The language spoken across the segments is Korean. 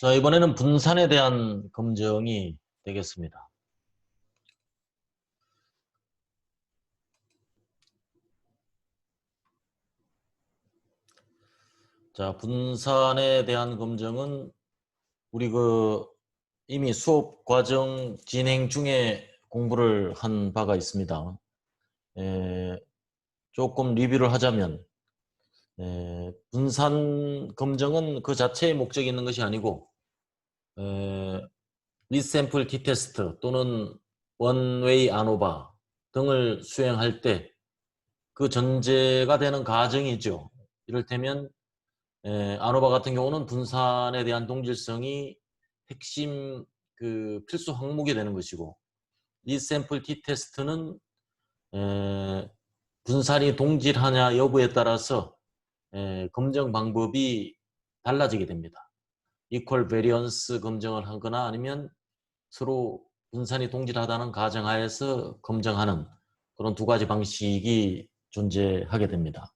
자, 이번에는 분산에 대한 검증이 되겠습니다. 자, 분산에 대한 검증은 우리 이미 수업 과정 진행 중에 공부를 한 바가 있습니다. 조금 리뷰를 하자면 분산 검증은 그 자체의 목적이 있는 것이 아니고 리샘플 t-테스트 또는 원웨이 아노바 등을 수행할 때 그 전제가 되는 가정이죠. 이를테면 아노바 같은 경우는 분산에 대한 동질성이 핵심 필수 항목이 되는 것이고, 리샘플 t-테스트는 분산이 동질하냐 여부에 따라서 검증 방법이 달라지게 됩니다. 이퀄 베리언스 검증을 하거나 아니면 서로 분산이 동질하다는 가정하에서 검증하는 그런 두 가지 방식이 존재하게 됩니다.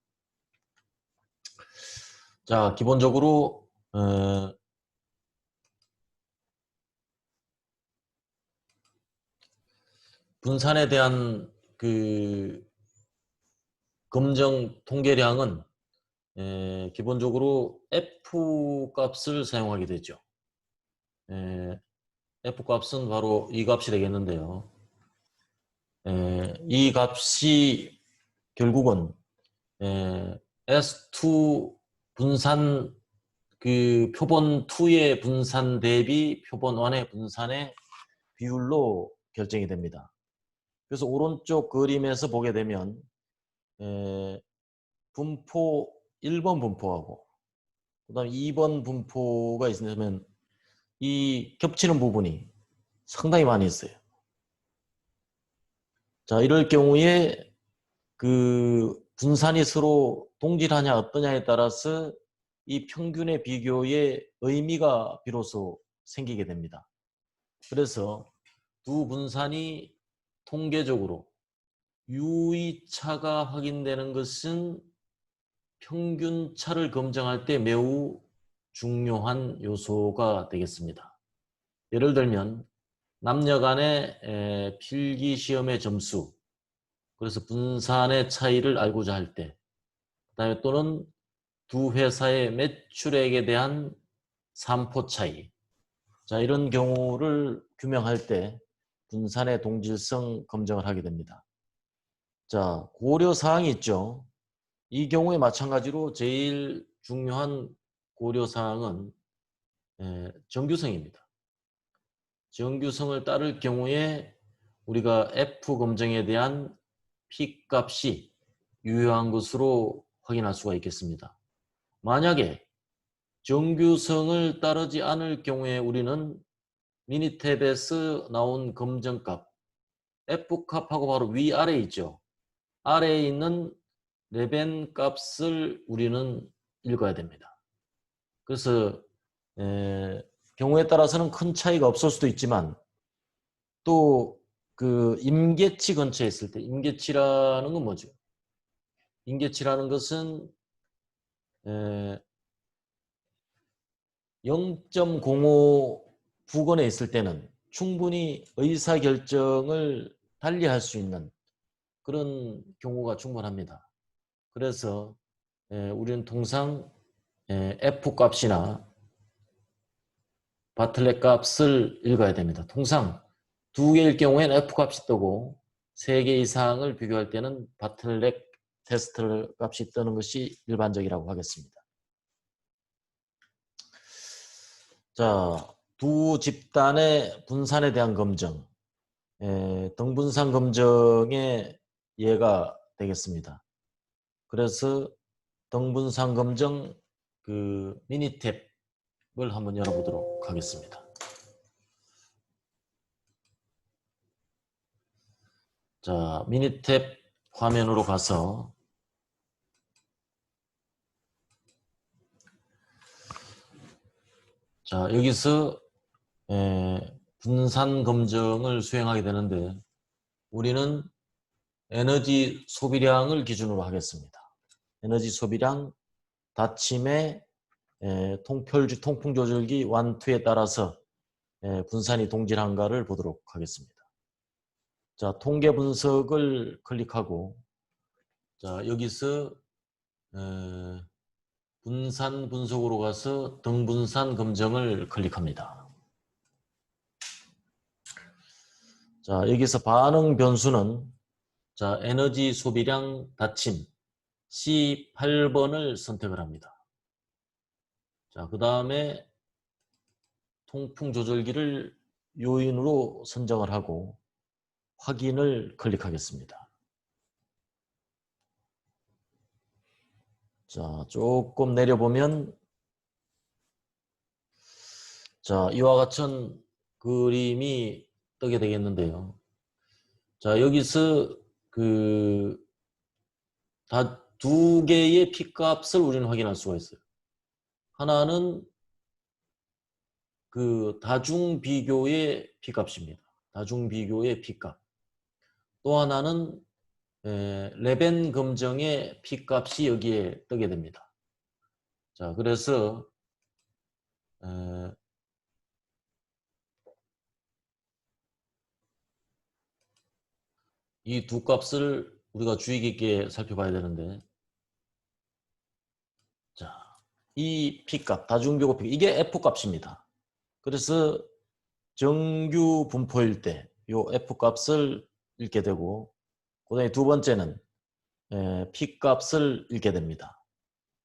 자, 기본적으로 분산에 대한 검증 통계량은 기본적으로 F 값을 사용하게 되죠. F 값은 바로 이 값이 되겠는데요. 이 값이 결국은 S2 분산 표본 2의 분산 대비 표본 1의 분산의 비율로 결정이 됩니다. 그래서 오른쪽 그림에서 보게 되면 분포 1번 분포하고 그 다음에 2번 분포가 있으면 이 겹치는 부분이 상당히 많이 있어요. 자, 이럴 경우에 분산이 서로 동질하냐 어떠냐에 따라서 이 평균의 비교의 의미가 비로소 생기게 됩니다. 그래서 두 분산이 통계적으로 유의차가 확인되는 것은 평균차를 검증할 때 매우 중요한 요소가 되겠습니다. 예를 들면 남녀 간의 필기시험의 점수, 그래서 분산의 차이를 알고자 할 때, 그다음에 또는 두 회사의 매출액에 대한 산포 차이, 자, 이런 경우를 규명할 때 분산의 동질성 검증을 하게 됩니다. 자, 고려사항이 있죠. 이 경우에 마찬가지로 제일 중요한 고려사항은 정규성입니다. 정규성을 따를 경우에 우리가 F 검증에 대한 P값이 유효한 것으로 확인할 수가 있겠습니다. 만약에 정규성을 따르지 않을 경우에 우리는 미니탭에서 나온 검증값 F값하고 바로 위아래에 있죠. 아래에 있는 레벤 값을 우리는 읽어야 됩니다. 그래서 경우에 따라서는 큰 차이가 없을 수도 있지만 또 임계치 근처에 있을 때, 임계치라는 건 뭐죠? 임계치라는 것은 0.05 부근에 있을 때는 충분히 의사결정을 달리할 수 있는 그런 경우가 충분합니다. 그래서 우리는 통상 F값이나 바틀렛 값을 읽어야 됩니다. 통상 두 개일 경우에는 F값이 뜨고 세 개 이상을 비교할 때는 바틀렛 테스트 값이 뜨는 것이 일반적이라고 하겠습니다. 자, 두 집단의 분산에 대한 검증, 등분산 검증의 예가 되겠습니다. 그래서 등분산 검증 미니탭을 한번 열어보도록 하겠습니다. 자, 미니탭 화면으로 가서 자, 여기서 분산 검증을 수행하게 되는데 우리는 에너지 소비량을 기준으로 하겠습니다. 에너지 소비량 닫힘의 통풍조절기 1, 2에 따라서 분산이 동질한가를 보도록 하겠습니다. 자, 통계 분석을 클릭하고, 자, 여기서 분산 분석으로 가서 등분산 검정을 클릭합니다. 자, 여기서 반응 변수는 자, 에너지 소비량 닫힘 C8번을 선택을 합니다. 자, 그 다음에 통풍 조절기를 요인으로 선정을 하고 확인을 클릭하겠습니다. 자, 조금 내려보면 자, 이와 같은 그림이 뜨게 되겠는데요. 자, 여기서 두 개의 P값을 우리는 확인할 수가 있어요. 하나는 다중 비교의 P값입니다. 다중 비교의 P값. 또 하나는 레벤 검정의 P값이 여기에 뜨게 됩니다. 자, 그래서 이 두 값을 우리가 주의 깊게 살펴봐야 되는데, 자, 이 P값, 다중비교 P, 이게 F값입니다. 그래서 정규 분포일 때 이 F값을 읽게 되고, 그 다음에 두 번째는 P값을 읽게 됩니다.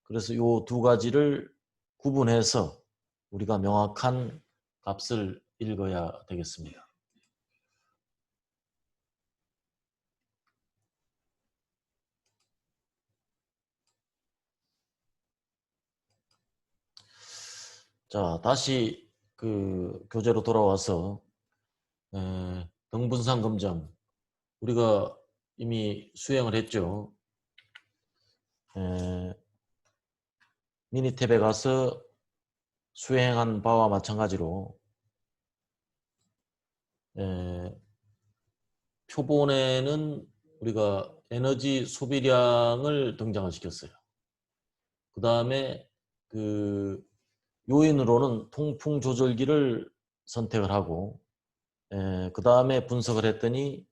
그래서 이 두 가지를 구분해서 우리가 명확한 값을 읽어야 되겠습니다. 자, 다시 교재로 돌아와서 등분산 검정 우리가 이미 수행을 했죠. 미니 탭에 가서 수행한 바와 마찬가지로 표본에는 우리가 에너지 소비량을 등장을 시켰어요. 그 다음에 요인으로는 통풍 조절기를 선택을 하고 그 다음에 분석을 했더니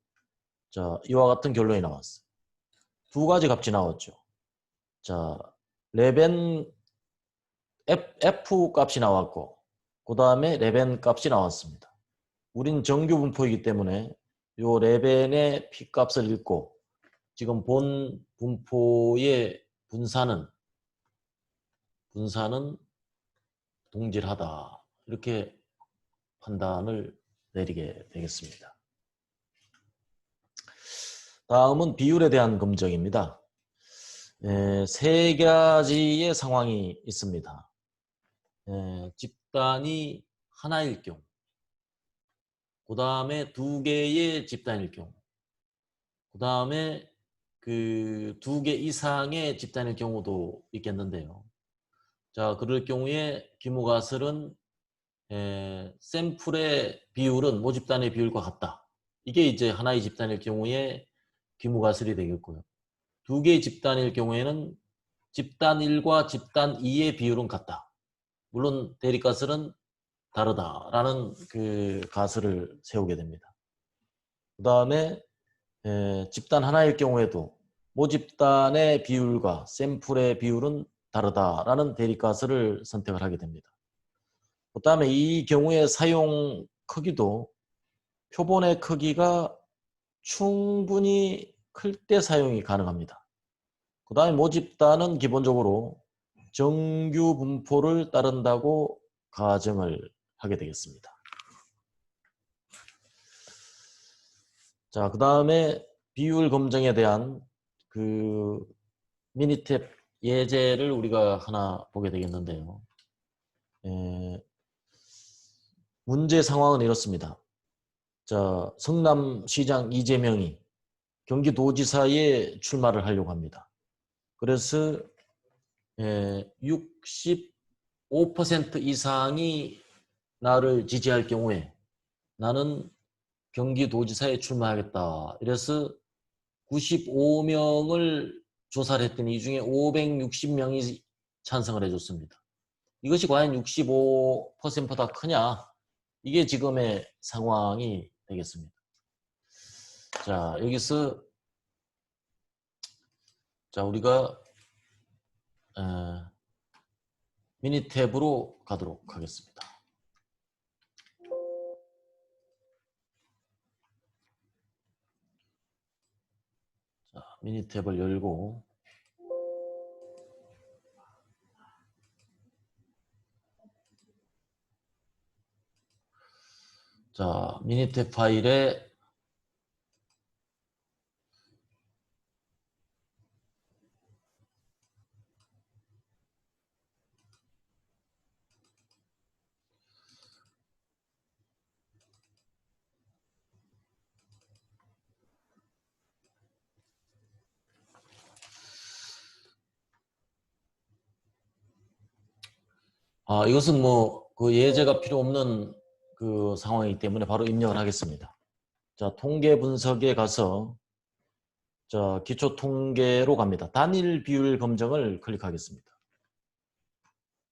자, 이와 같은 결론이 나왔어요. 두 가지 값이 나왔죠. 자, 레벤 F 값이 나왔고 그 다음에 레벤 값이 나왔습니다. 우린 정규 분포이기 때문에 요 레벤의 P 값을 읽고 지금 본 분포의 분산은 동질하다 이렇게 판단을 내리게 되겠습니다. 다음은 비율에 대한 검증입니다. 세 가지의 상황이 있습니다. 집단이 하나일 경우, 그 다음에 두 개의 집단일 경우, 그 다음에 두 개 이상의 집단일 경우도 있겠는데요. 자, 그럴 경우에 기무가설은 샘플의 비율은 모집단의 비율과 같다. 이게 이제 하나의 집단일 경우에 기무가설이 되겠고요. 두 개의 집단일 경우에는 집단 1과 집단 2의 비율은 같다. 물론 대립가설은 다르다라는 가설을 세우게 됩니다. 그 다음에 집단 하나일 경우에도 모집단의 비율과 샘플의 비율은 다르다라는 대립가설을 선택을 하게 됩니다. 그 다음에 이 경우에 사용 크기도 표본의 크기가 충분히 클 때 사용이 가능합니다. 그 다음에 모집단은 기본적으로 정규 분포를 따른다고 가정을 하게 되겠습니다. 자, 그 다음에 비율 검증에 대한 미니탭 예제를 우리가 하나 보게 되겠는데요. 문제 상황은 이렇습니다. 자, 성남시장 이재명이 경기도지사에 출마를 하려고 합니다. 그래서 65% 이상이 나를 지지할 경우에 나는 경기도지사에 출마하겠다. 이래서 95명을 조사를 했더니 이 중에 560명이 찬성을 해줬습니다. 이것이 과연 65%보다 크냐? 이게 지금의 상황이 되겠습니다. 자, 여기서 자, 우리가 미니 탭으로 가도록 하겠습니다. 자, 미니 탭을 열고 자, 미니 탭 파일에 이것은 뭐 그 예제가 필요 없는 그 상황이기 때문에 바로 입력을 하겠습니다. 자, 통계 분석에 가서 자, 기초 통계로 갑니다. 단일 비율 검정을 클릭하겠습니다.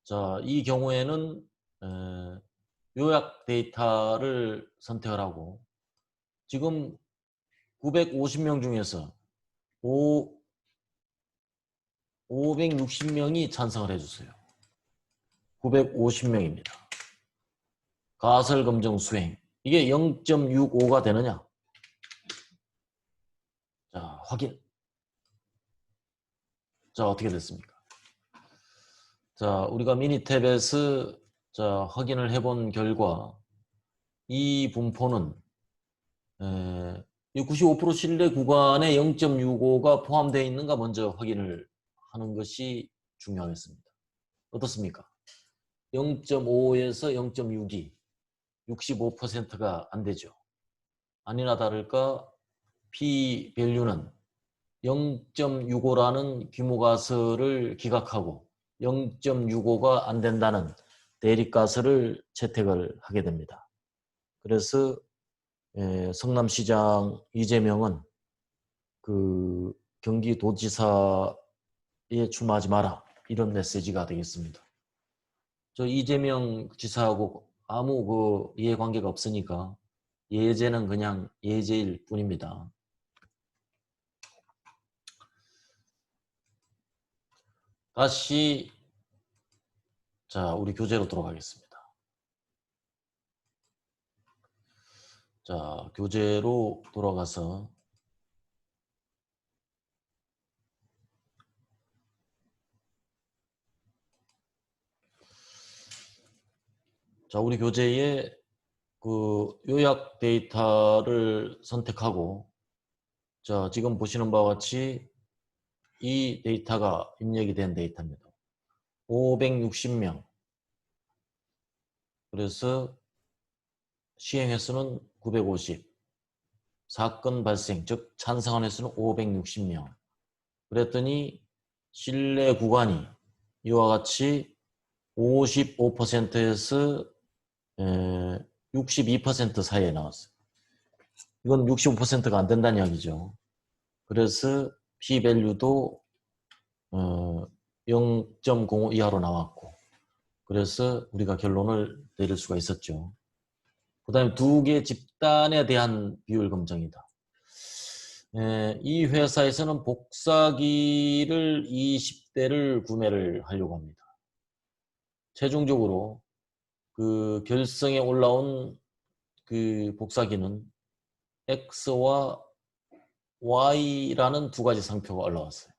자, 이 경우에는 요약 데이터를 선택을 하고 지금 950명 중에서 560명이 찬성을 해주세요. 950명입니다. 가설 검정 수행. 이게 0.65가 되느냐? 자, 확인. 자, 어떻게 됐습니까? 자, 우리가 미니 탭에서 자, 확인을 해본 결과 이 분포는 95% 신뢰 구간에 0.65가 포함되어 있는가 먼저 확인을 하는 것이 중요하겠습니다. 어떻습니까? 0.5에서 0.62, 65%가 안 되죠. 아니나 다를까 P 밸류는 0.65라는 규모가설을 기각하고 0.65가 안 된다는 대립가설을 채택을 하게 됩니다. 그래서 성남시장 이재명은 그 경기도지사에 출마하지 마라 이런 메시지가 되겠습니다. 저 이재명 지사하고 아무 그 이해관계가 없으니까 예제는 그냥 예제일 뿐입니다. 다시 자, 우리 교재로 돌아가겠습니다. 자, 교재로 돌아가서 자, 우리 교재에 그 요약 데이터를 선택하고 자, 지금 보시는 바와 같이 이 데이터가 입력이 된 데이터입니다. 560명. 그래서 시행 횟수는 950. 사건 발생, 즉 찬성한 횟수는 560명. 그랬더니 신뢰 구간이 이와 같이 55%에서 62% 사이에 나왔어요. 이건 65%가 안 된다는 이야기죠. 그래서 P-밸류도 0.05 이하로 나왔고 그래서 우리가 결론을 내릴 수가 있었죠. 그 다음에 두 개 집단에 대한 비율 검정이다. 이 회사에서는 복사기를 20대를 구매를 하려고 합니다. 최종적으로 그 결성에 올라온 그 복사기는 X와 Y라는 두 가지 상표가 올라왔어요.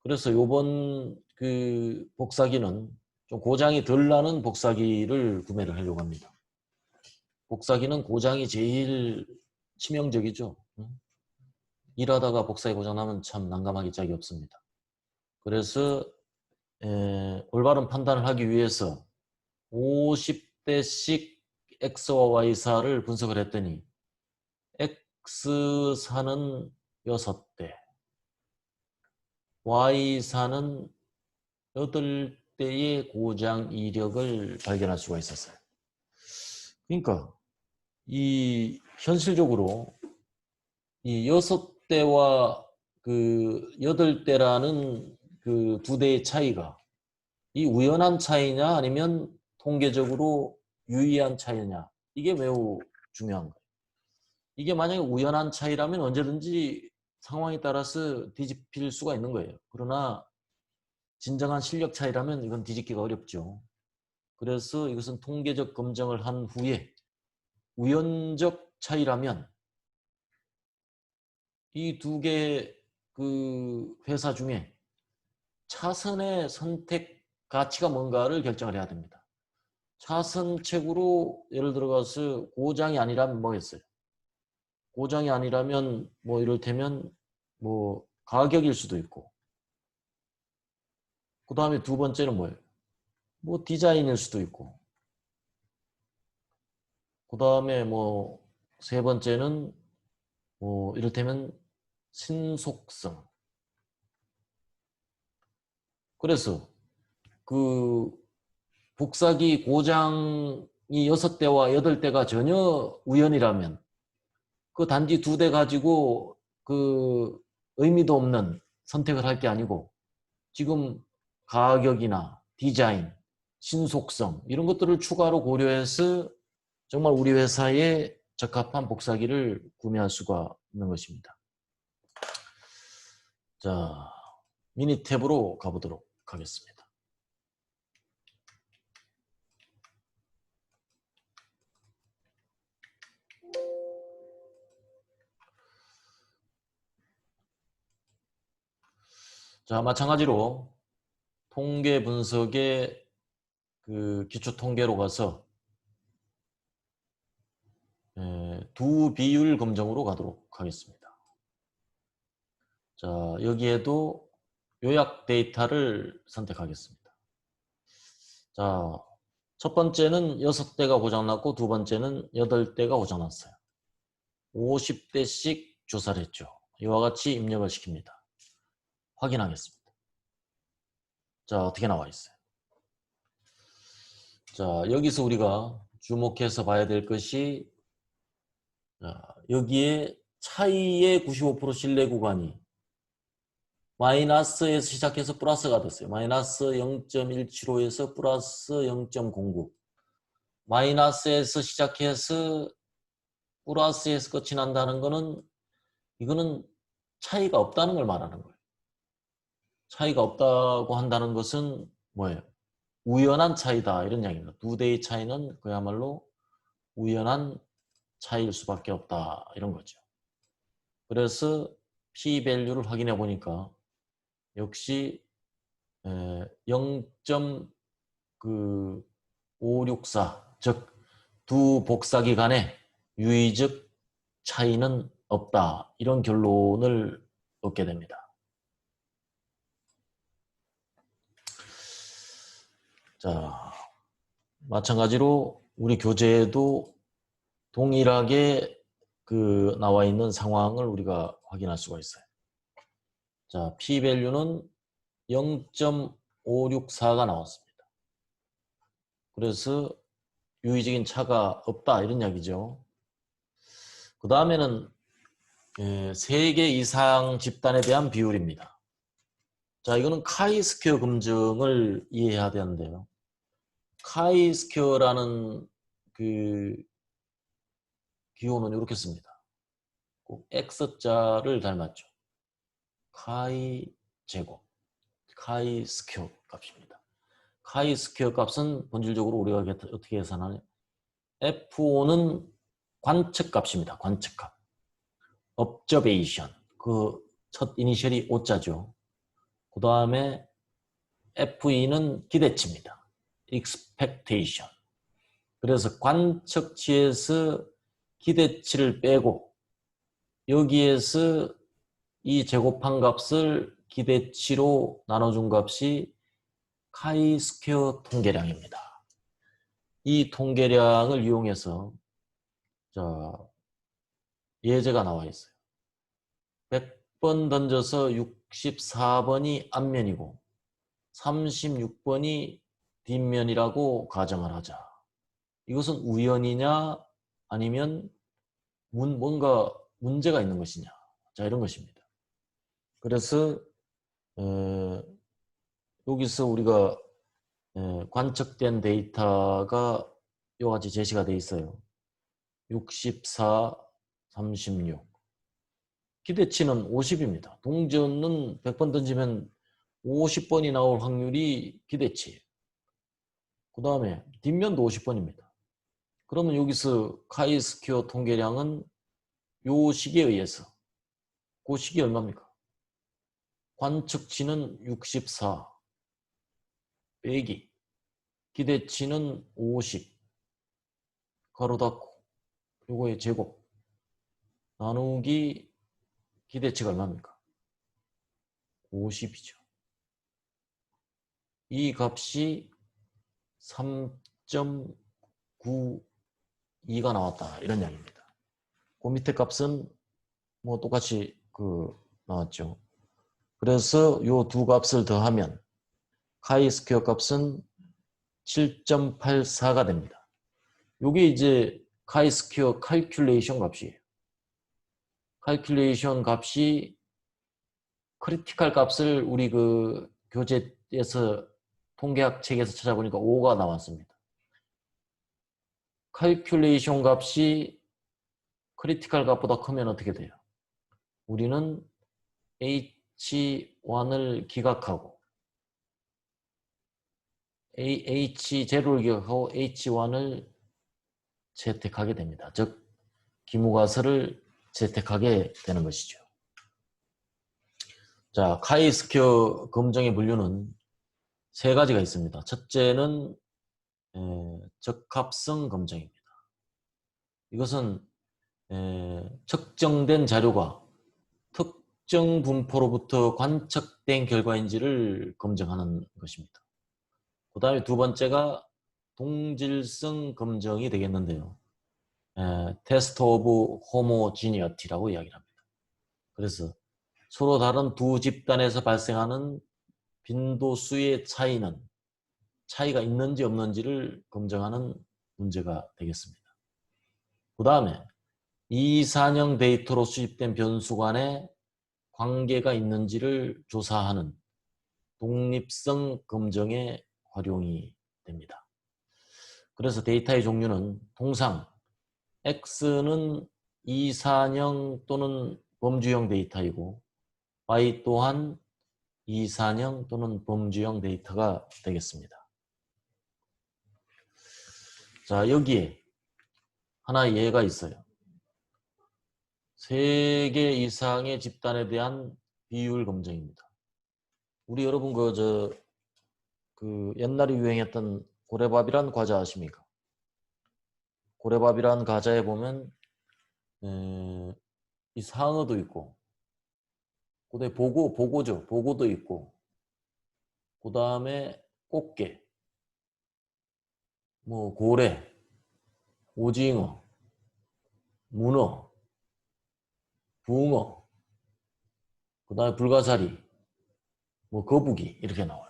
그래서 요번 그 복사기는 좀 고장이 덜 나는 복사기를 구매를 하려고 합니다. 복사기는 고장이 제일 치명적이죠. 일하다가 복사기 고장나면 참 난감하기 짝이 없습니다. 그래서 올바른 판단을 하기 위해서 50대씩 X와 Y사를 분석을 했더니 X사는 6대, Y사는 8대의 고장 이력을 발견할 수가 있었어요. 그러니까 이 현실적으로 이 6대와 그 8대라는 그 두 대의 차이가 이 우연한 차이냐 아니면 통계적으로 유의한 차이냐, 이게 매우 중요한 거예요. 이게 만약에 우연한 차이라면 언제든지 상황에 따라서 뒤집힐 수가 있는 거예요. 그러나 진정한 실력 차이라면 이건 뒤집기가 어렵죠. 그래서 이것은 통계적 검증을 한 후에 우연적 차이라면 이 두 개 그 회사 중에 차선의 선택 가치가 뭔가를 결정을 해야 됩니다. 차선책으로 예를 들어가서 고장이 아니라면 뭐겠어요? 고장이 아니라면 뭐 이를테면 뭐 가격일 수도 있고, 그 다음에 두 번째는 뭐예요? 뭐 디자인일 수도 있고, 그 다음에 뭐 세 번째는 뭐 이를테면 신속성. 그래서 그 복사기 고장이 6대와 8대가 전혀 우연이라면 그 단지 2대 가지고 그 의미도 없는 선택을 할 게 아니고 지금 가격이나 디자인, 신속성 이런 것들을 추가로 고려해서 정말 우리 회사에 적합한 복사기를 구매할 수가 있는 것입니다. 자, 미니 탭으로 가보도록 하겠습니다. 자, 마찬가지로 통계 분석의 그 기초 통계로 가서 두 비율 검정으로 가도록 하겠습니다. 자, 여기에도 요약 데이터를 선택하겠습니다. 자, 첫 번째는 6대가 고장났고 두 번째는 8대가 고장났어요. 50대씩 조사를 했죠. 이와 같이 입력을 시킵니다. 확인하겠습니다. 자, 어떻게 나와 있어요? 자, 여기서 우리가 주목해서 봐야 될 것이, 자, 여기에 차이의 95% 신뢰 구간이 마이너스에서 시작해서 플러스가 됐어요. 마이너스 0.175에서 플러스 0.09. 마이너스에서 시작해서 플러스에서 끝이 난다는 거는 이거는 차이가 없다는 걸 말하는 거예요. 차이가 없다고 한다는 것은 뭐예요? 우연한 차이다 이런 이야기입니다. 두 대의 차이는 그야말로 우연한 차이일 수밖에 없다 이런 거죠. 그래서 p-밸류를 확인해 보니까 역시 0.564, 즉 두 복사기 간의 유의적 차이는 없다 이런 결론을 얻게 됩니다. 자, 마찬가지로 우리 교재에도 동일하게 그 나와 있는 상황을 우리가 확인할 수가 있어요. 자, p-밸류는 0.564가 나왔습니다. 그래서 유의적인 차가 없다 이런 이야기죠. 그 다음에는 3개 이상 집단에 대한 비율입니다. 자, 이거는 카이-스퀘어 검증을 이해해야 되는데요. 카이-스퀘어라는 그 기호는 이렇게 씁니다. 꼭 X자를 닮았죠. 카이 제곱, 카이 스퀘어 값입니다. 카이 스퀘어 값은 본질적으로 우리가 어떻게 계산하냐? F5는 관측 값입니다. 관측 값. observation. 그 첫 이니셜이 O자죠. 그 다음에 F2는 기대치입니다. expectation. 그래서 관측치에서 기대치를 빼고 여기에서 이 제곱한 값을 기대치로 나눠준 값이 카이-스퀘어 통계량입니다. 이 통계량을 이용해서 자, 예제가 나와 있어요. 100번 던져서 64번이 앞면이고 36번이 뒷면이라고 가정을 하자. 이것은 우연이냐 아니면 뭔가 문제가 있는 것이냐. 자, 이런 것입니다. 그래서 여기서 우리가 관측된 데이터가 이와 같이 제시가 되어 있어요. 64, 36. 기대치는 50입니다. 동전은 100번 던지면 50번이 나올 확률이 기대치예요. 그 다음에 뒷면도 50번입니다. 그러면 여기서 카이스퀘어 통계량은 요 식에 의해서 그 식이 얼마입니까? 관측치는 64 빼기 기대치는 50 가로 닫고 요거의 제곱 나누기 기대치가 얼마입니까? 50이죠. 이 값이 3.92가 나왔다 이런 이야기입니다. 그 밑에 값은 뭐 똑같이 나왔죠. 그래서 요 두 값을 더하면 카이스퀘어 값은 7.84가 됩니다. 요게 이제 카이스퀘어 칼큘레이션 값이에요. 칼큘레이션 값이 크리티컬 값을 우리 교재에서 통계학 책에서 찾아보니까 5가 나왔습니다. 칼큘레이션 값이 크리티컬 값보다 크면 어떻게 돼요? 우리는 H1을 기각하고 H0를 기각하고 H1을 채택하게 됩니다. 즉 기무가설을 채택하게 되는 것이죠. 자, 카이스퀘어 검정의 분류는 세 가지가 있습니다. 첫째는 적합성 검정입니다. 이것은 측정된 자료가 특정 분포로부터 관측된 결과인지를 검증하는 것입니다. 그 다음에 두 번째가 동질성 검증이 되겠는데요. 테스트 오브 호모지니어티라고 이야기를 합니다. 그래서 서로 다른 두 집단에서 발생하는 빈도수의 차이가 있는지 없는지를 검증하는 문제가 되겠습니다. 그 다음에 이산형 데이터로 수집된 변수 간에 관계가 있는지를 조사하는 독립성 검증에 활용이 됩니다. 그래서 데이터의 종류는 통상 X는 이산형 또는 범주형 데이터이고 Y 또한 이산형 또는 범주형 데이터가 되겠습니다. 자, 여기에 하나 예가 있어요. 3개 이상의 집단에 대한 비율 검증입니다. 우리 여러분 옛날에 유행했던 고래밥이란 과자 아십니까? 고래밥이란 과자에 보면 이 상어도 있고 그다음에 보고도 있고 그 다음에 꽃게, 뭐 고래, 오징어, 문어, 붕어, 그 다음에 불가사리, 뭐 거북이 이렇게 나와요.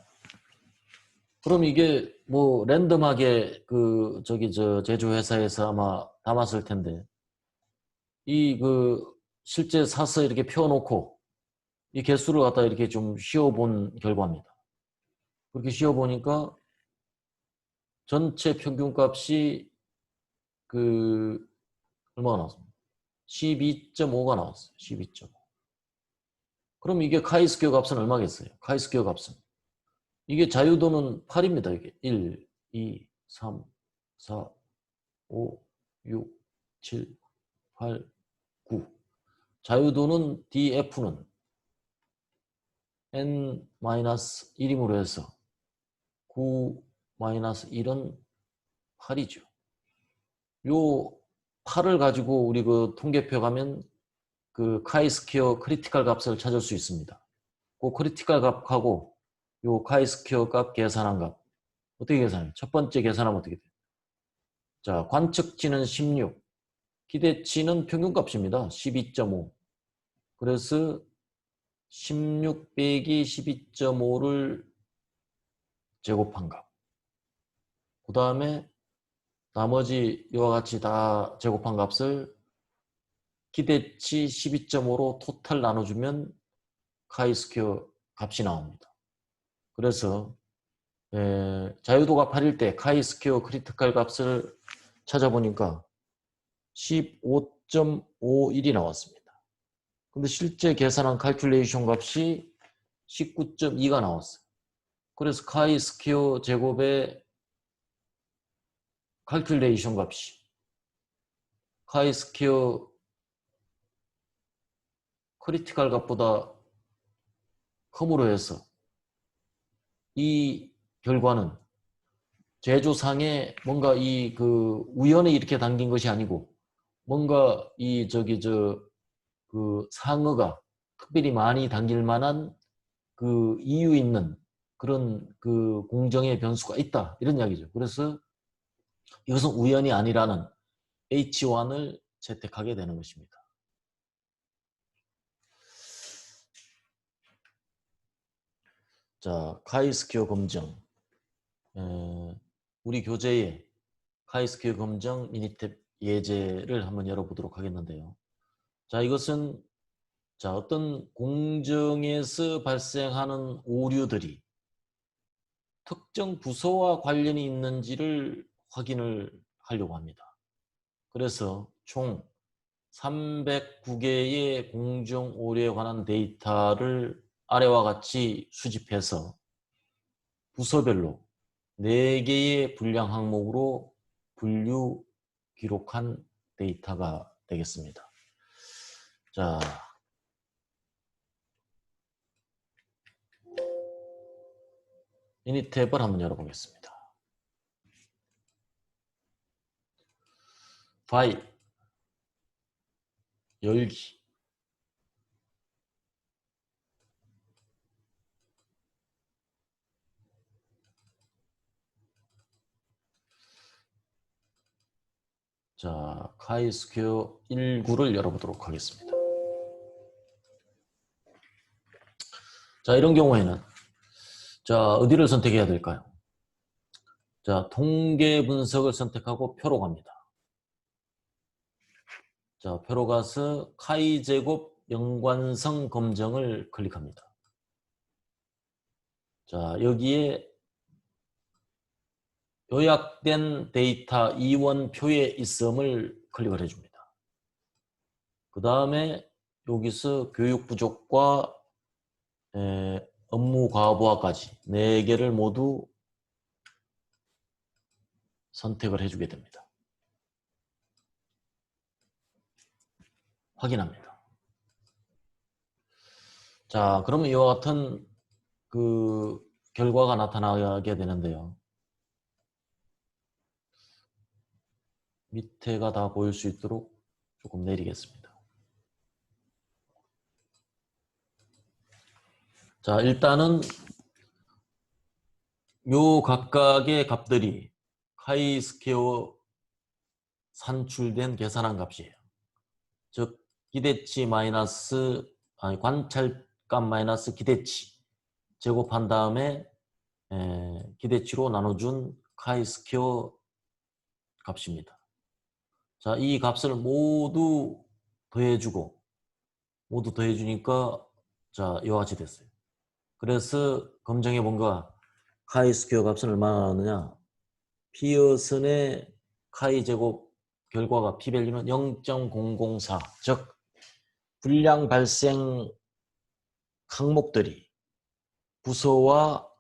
그럼 이게 뭐 랜덤하게 제조회사에서 아마 담았을 텐데 실제 사서 이렇게 펴놓고 이 개수를 갖다 이렇게 좀 씌워본 결과입니다. 그렇게 씌워보니까 전체 평균값이 얼마가 나왔습니까? 12.5가 나왔어요. 12.5. 그럼 이게 카이스퀘어 값은 얼마겠어요? 카이스퀘어 값은. 이게 자유도는 8입니다. 이게 1, 2, 3, 4, 5, 6, 7, 8, 9. 자유도는 DF는 N-1이므로 해서 9-1은 8이죠. 요 8을 가지고 우리 통계표 가면 카이스퀘어 크리티컬 값을 찾을 수 있습니다. 그 크리티컬 값하고 요 카이스퀘어 값 계산한 값 어떻게 계산해요? 첫 번째 계산하면 어떻게 돼요? 자, 관측치는 16, 기대치는 평균값입니다. 12.5. 그래서 16 빼기 12.5를 제곱한 값. 그 다음에 나머지 이와 같이 다 제곱한 값을 기대치 12.5로 토탈 나눠주면 카이스퀘어 값이 나옵니다. 그래서 자유도가 8일 때 카이스퀘어 크리티컬 값을 찾아보니까 15.51이 나왔습니다. 근데 실제 계산한 칼큘레이션 값이 19.2가 나왔어요. 그래서 카이스퀘어 제곱의 칼큘레이션 값이 카이스퀘어 크리티컬 값보다 컴으로 해서 이 결과는 제조상에 뭔가 우연히 이렇게 담긴 것이 아니고 뭔가 그 상어가 특별히 많이 담길 만한 그 이유 있는 그런 그 공정의 변수가 있다 이런 이야기죠. 그래서 이것은 우연이 아니라는 H1을 채택하게 되는 것입니다. 자, 카이스퀘어 검정. 우리 교재에 카이스퀘어 검정 미니탭 예제를 한번 열어보도록 하겠는데요. 자, 이것은 어떤 공정에서 발생하는 오류들이 특정 부서와 관련이 있는지를 확인을 하려고 합니다. 그래서 총 309개의 공정 오류에 관한 데이터를 아래와 같이 수집해서 부서별로 4개의 분량 항목으로 분류 기록한 데이터가 되겠습니다. 자, 미니탭을 한번 열어보겠습니다. 파일, 열기. 자, 카이스퀘어 19를 열어보도록 하겠습니다. 자, 이런 경우에는 자, 어디를 선택해야 될까요? 자, 통계 분석을 선택하고 표로 갑니다. 자, 표로 가서 카이 제곱 연관성 검정을 클릭합니다. 자, 여기에 요약된 데이터 이원표의 있음을 클릭을 해줍니다. 그 다음에 여기서 교육 부족과 업무 과부하까지 4개를 모두 선택을 해주게 됩니다. 확인합니다. 자, 그러면 이와 같은 그 결과가 나타나게 되는데요. 밑에가 다 보일 수 있도록 조금 내리겠습니다. 자, 일단은 요 각각의 값들이 카이스퀘어 산출된 계산한 값이에요. 즉 기대치 마이너스 관찰값 마이너스 기대치 제곱한 다음에 기대치로 나눠준 카이스퀘어 값입니다. 자, 이 값을 모두 더해주니까 자, 이와 같이 됐어요. 그래서 검정해 본 거 카이스퀘어 값은 얼마나 나오느냐? 피어슨의 카이 제곱 결과가 p-밸류는 0.004, 즉 불량 발생 항목들이 부서와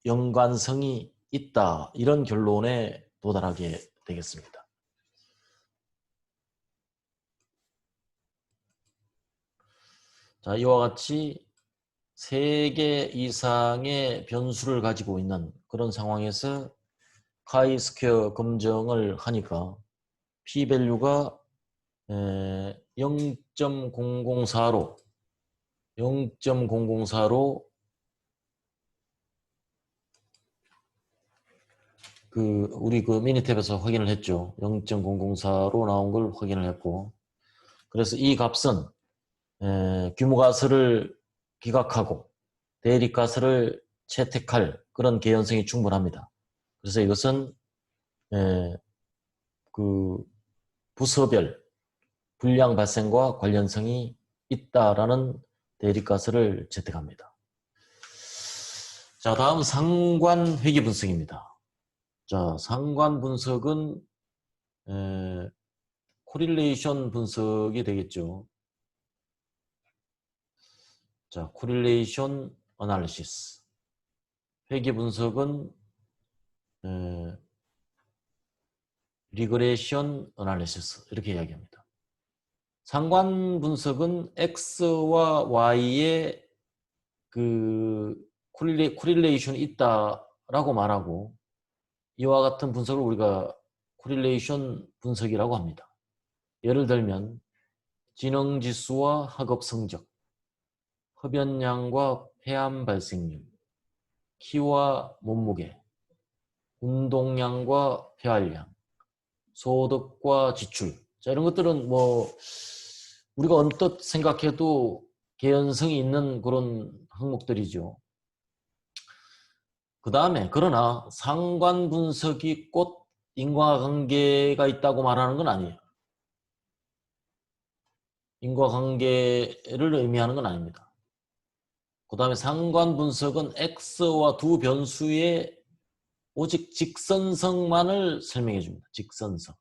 연관성이 있다, 이런 결론에 도달하게 되겠습니다. 자, 이와 같이 3개 이상의 변수를 가지고 있는 그런 상황에서 카이스퀘어 검정을 하니까 p-밸류가 0.004로 우리 그 미니탭에서 확인을 했죠. 0.004로 나온 걸 확인을 했고, 그래서 이 값은 규모가설을 기각하고 대립가설을 채택할 그런 개연성이 충분합니다. 그래서 이것은 그 부서별 불량 발생과 관련성이 있다라는 대립가설을 채택합니다. 자, 다음 상관 회귀 분석입니다. 자, 상관 분석은 코릴레이션 분석이 되겠죠. 자, 코릴레이션 어널리시스. 회귀 분석은 리그레이션 어널리시스 이렇게 이야기합니다. 상관 분석은 X와 Y의 그 코릴레이션이 있다라고 말하고 이와 같은 분석을 우리가 코릴레이션 분석이라고 합니다. 예를 들면 지능지수와 학업성적, 흡연량과 폐암 발생률, 키와 몸무게, 운동량과 폐활량, 소득과 지출. 자, 이런 것들은 뭐 우리가 언뜻 생각해도 개연성이 있는 그런 항목들이죠. 그 다음에 그러나 상관 분석이 곧 인과관계가 있다고 말하는 건 아니에요. 인과관계를 의미하는 건 아닙니다. 그 다음에 상관 분석은 X와 두 변수의 오직 직선성만을 설명해 줍니다. 직선성.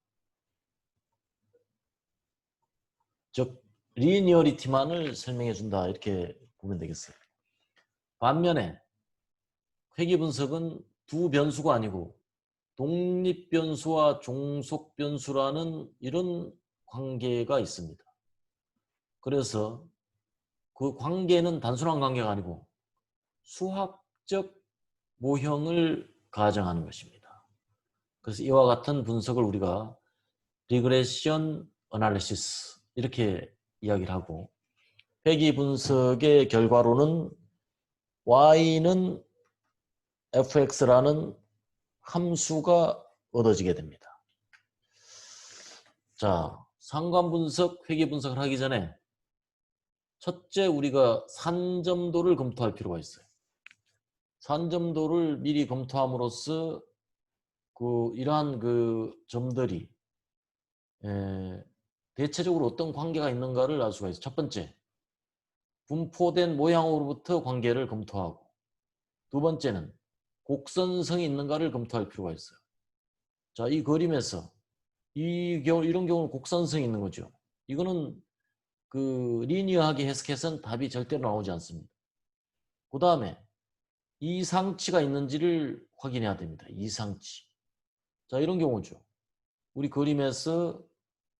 즉 리니어리티만을 설명해 준다 이렇게 보면 되겠어요. 반면에 회귀 분석은 두 변수가 아니고 독립변수와 종속변수라는 이런 관계가 있습니다. 그래서 그 관계는 단순한 관계가 아니고 수학적 모형을 가정하는 것입니다. 그래서 이와 같은 분석을 우리가 리그레션 어널리시스 이렇게 이야기를 하고 회귀 분석의 결과로는 y는 fx라는 함수가 얻어지게 됩니다. 자, 상관 분석, 회귀 분석을 하기 전에 첫째 우리가 산점도를 검토할 필요가 있어요. 산점도를 미리 검토함으로써 이러한 점들이 대체적으로 어떤 관계가 있는가를 알 수가 있어요. 첫 번째, 분포된 모양으로부터 관계를 검토하고 두 번째는 곡선성이 있는가를 검토할 필요가 있어요. 자, 이 그림에서 이런 경우는 곡선성이 있는 거죠. 이거는 리니어하게 해석해서는 답이 절대로 나오지 않습니다. 그 다음에 이상치가 있는지를 확인해야 됩니다. 이상치. 자, 이런 경우죠. 우리 그림에서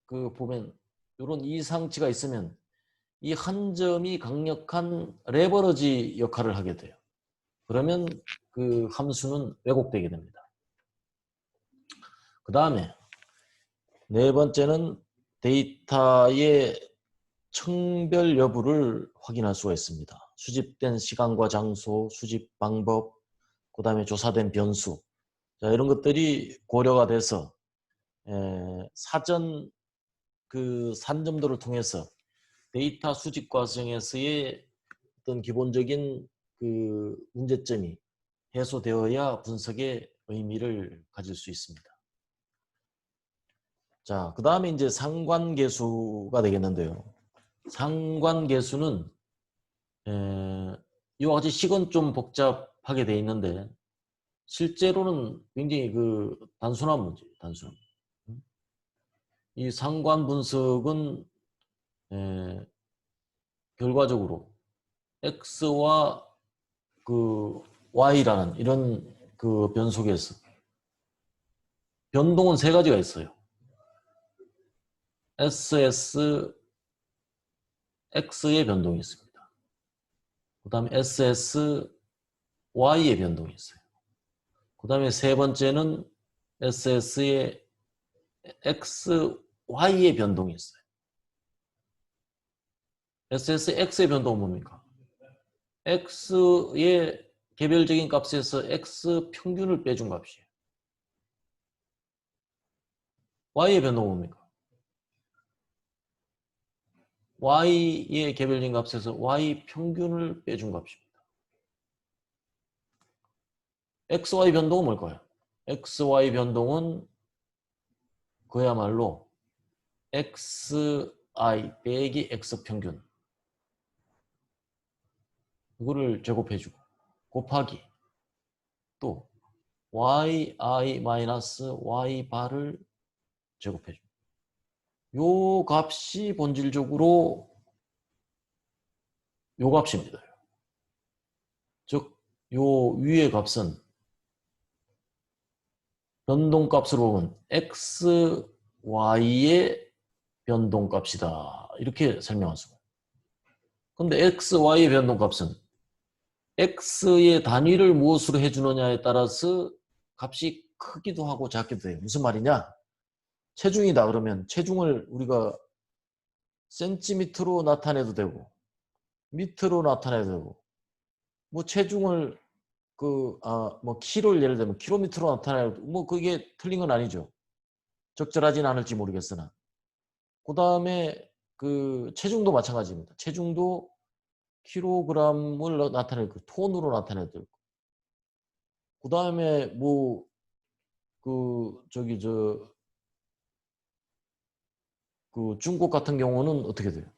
보면 이런 이상치가 있으면 이 한 점이 강력한 레버러지 역할을 하게 돼요. 그러면 그 함수는 왜곡되게 됩니다. 그 다음에 네 번째는 데이터의 청별 여부를 확인할 수가 있습니다. 수집된 시간과 장소, 수집 방법, 그 다음에 조사된 변수. 자, 이런 것들이 고려가 돼서 사전 산점도를 통해서 데이터 수집 과정에서의 어떤 기본적인 문제점이 해소되어야 분석의 의미를 가질 수 있습니다. 자, 그 다음에 이제 상관계수가 되겠는데요. 상관계수는 이와 같이 식은 좀 복잡하게 되어 있는데 실제로는 굉장히 단순한 문제예요. 단순한. 이 상관 분석은 결과적으로 X와 Y라는 이런 변 속에서 변동은 세 가지가 있어요. SS, X의 변동이 있습니다. 그 다음에 SS, Y의 변동이 있어요. 그 다음에 세 번째는 SS의 X, Y의 변동이 있어요. SS, X의 변동은 뭡니까? X의 개별적인 값에서 X 평균을 빼준 값이에요. Y의 변동은 뭡니까? Y의 개별적인 값에서 Y 평균을 빼준 값입니다. XY 변동은 뭘까요? XY 변동은 그야말로 XI 빼기 X 평균 이거를 제곱해주고 곱하기 또 yi 마이너스 y 바를 제곱해 줍니다. 요 값이 본질적으로 요 값입니다. 즉, 요 위의 값은 변동값으로 보면 x, y의 변동값이다. 이렇게 설명할 수가 있습니다. 근데 x, y의 변동값은 x의 단위를 무엇으로 해주느냐에 따라서 값이 크기도 하고 작기도 해요. 무슨 말이냐? 체중이다 그러면 체중을 우리가 센티미터로 나타내도 되고 미터로 나타내도 되고 뭐 체중을 뭐 키로를 예를 들면 킬로미터로 나타내도 뭐 그게 틀린 건 아니죠. 적절하진 않을지 모르겠으나 그 다음에 그 체중도 마찬가지입니다. 체중도 킬로그램을 나타내고 톤으로 나타내도 되고 그 다음에 뭐 그 중국 같은 경우는 어떻게 돼요?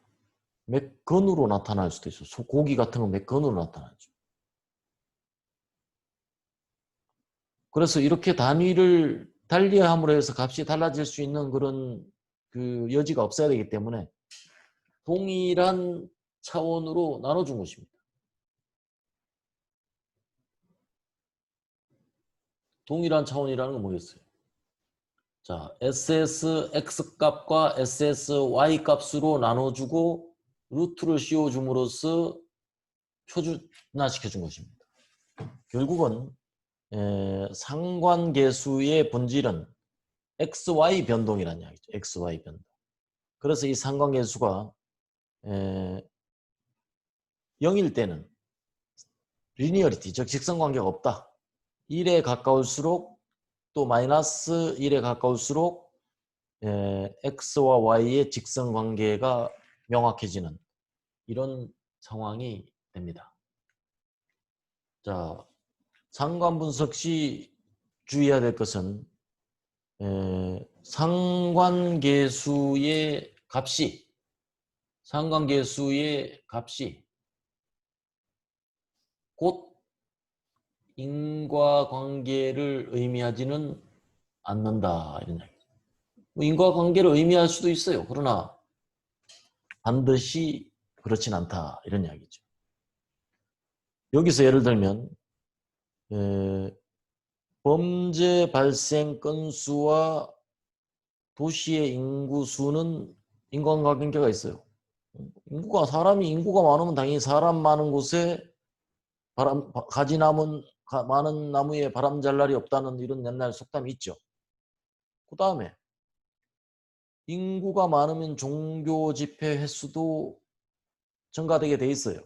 맥건으로 나타날 수도 있어요. 고기 같은 건 맥건으로 나타나죠. 그래서 이렇게 단위를 달리함으로 해서 값이 달라질 수 있는 그런 그 여지가 없어야 되기 때문에 동일한 차원으로 나눠준 것입니다. 동일한 차원이라는 건 뭐겠어요? 자, SSX 값과 SSY 값으로 나눠주고 루트를 씌워줌으로써 표준화시켜준 것입니다. 결국은 상관계수의 본질은 XY 변동이라는 이야기죠. XY 변동. 그래서 이 상관계수가 0일 때는 리니어리티, 즉 직선관계가 없다. 1에 가까울수록 또 마이너스 1에 가까울수록 X와 Y의 직선관계가 명확해지는 이런 상황이 됩니다. 자, 상관분석 시 주의해야 될 것은 상관계수의 값이 곧 인과관계를 의미하지는 않는다. 이런 얘기죠. 인과관계를 의미할 수도 있어요. 그러나 반드시 그렇진 않다. 이런 이야기죠. 여기서 예를 들면 범죄 발생 건수와 도시의 인구수는 인과관계가 있어요. 사람이 인구가 많으면 당연히 사람 많은 곳에 많은 나무에 바람 잘 날이 없다는 이런 옛날 속담이 있죠. 그 다음에 인구가 많으면 종교 집회 횟수도 증가되게 돼 있어요.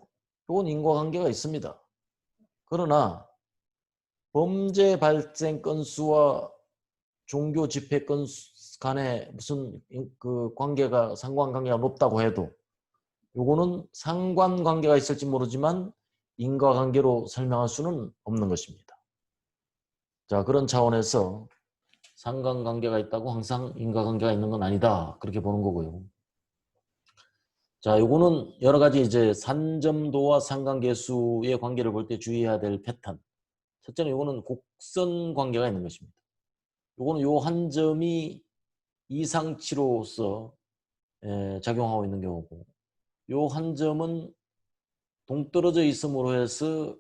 이건 인과관계가 있습니다. 그러나 범죄 발생 건수와 종교 집회 건수 간에 무슨 그 상관관계가 높다고 해도 요거는 상관관계가 있을지 모르지만 인과관계로 설명할 수는 없는 것입니다. 자, 그런 차원에서 상관관계가 있다고 항상 인과관계가 있는 건 아니다. 그렇게 보는 거고요. 자, 요거는 여러 가지 이제 산점도와 상관계수의 관계를 볼 때 주의해야 될 패턴. 첫째는 요거는 곡선 관계가 있는 것입니다. 요거는 요 한 점이 이상치로서 작용하고 있는 경우고 요 한 점은 동떨어져 있음으로 해서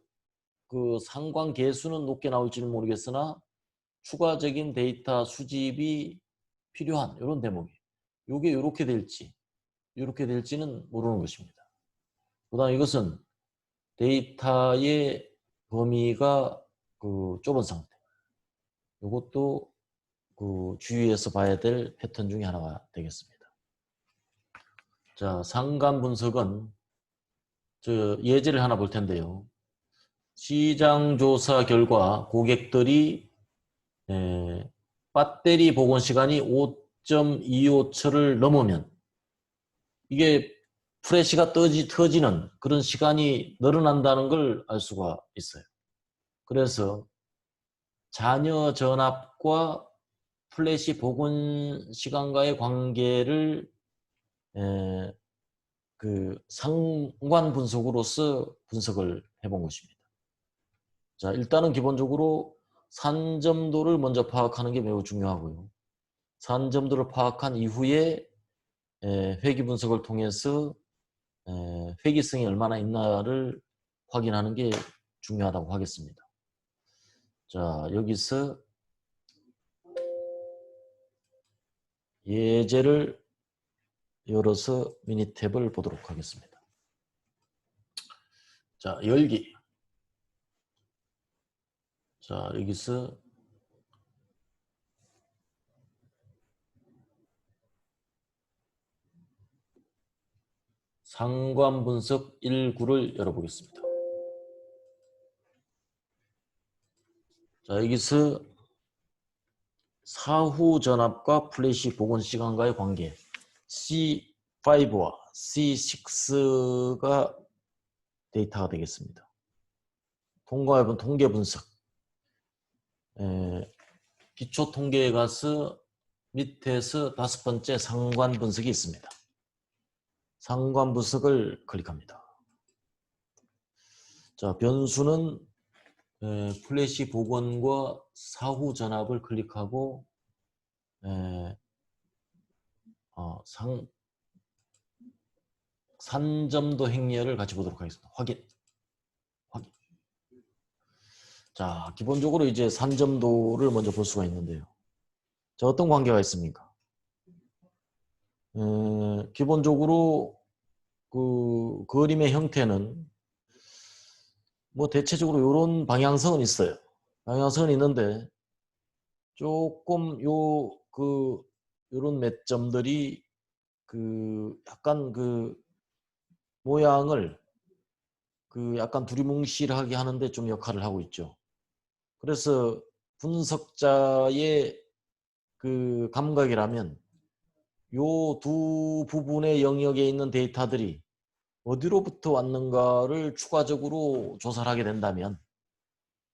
그 상관계수는 높게 나올지는 모르겠으나 추가적인 데이터 수집이 필요한 이런 대목이에요. 이게 이렇게 될지는 모르는 것입니다. 그다음 이것은 데이터의 범위가 그 좁은 상태. 이것도 그 주의해서 봐야 될 패턴 중에 하나가 되겠습니다. 자, 상관 분석은 저 예제를 하나 볼 텐데요. 시장 조사 결과 고객들이 배터리 복원 시간이 5.25초를 넘으면 이게 프레시가 터지는 그런 시간이 늘어난다는 걸 알 수가 있어요. 그래서 잔여 전압과 플래시 복원 시간과의 관계를 그 상관 분석으로서 분석을 해본 것입니다. 자, 일단은 기본적으로 산점도를 먼저 파악하는 게 매우 중요하고요. 산점도를 파악한 이후에 회귀 분석을 통해서 회귀성이 얼마나 있나를 확인하는 게 중요하다고 하겠습니다. 자, 여기서 예제를 열어서 미니탭을 보도록 하겠습니다. 자, 열기. 자, 여기서 상관 분석 1구를 열어보겠습니다. 자, 여기서 사후 전압과 플래시 복원 시간과의 관계 C5와 C6가 데이터가 되겠습니다. 통과해본 통계 분석. 기초 통계에 가서 밑에서 5번째 상관 분석이 있습니다. 상관 분석을 클릭합니다. 자, 변수는 플래시 복원과 사후 전압을 클릭하고 산점도 행렬을 같이 보도록 하겠습니다. 확인. 자, 기본적으로 이제 산점도를 먼저 볼 수가 있는데요. 자, 어떤 관계가 있습니까? 기본적으로 그 그림의 형태는 뭐 대체적으로 이런 방향성은 있어요. 방향성은 있는데 조금 요런 몇 점들이 약간 모양을 약간 두리뭉실하게 하는데 좀 역할을 하고 있죠. 그래서 분석자의 감각이라면 요 두 부분의 영역에 있는 데이터들이 어디로부터 왔는가를 추가적으로 조사를 하게 된다면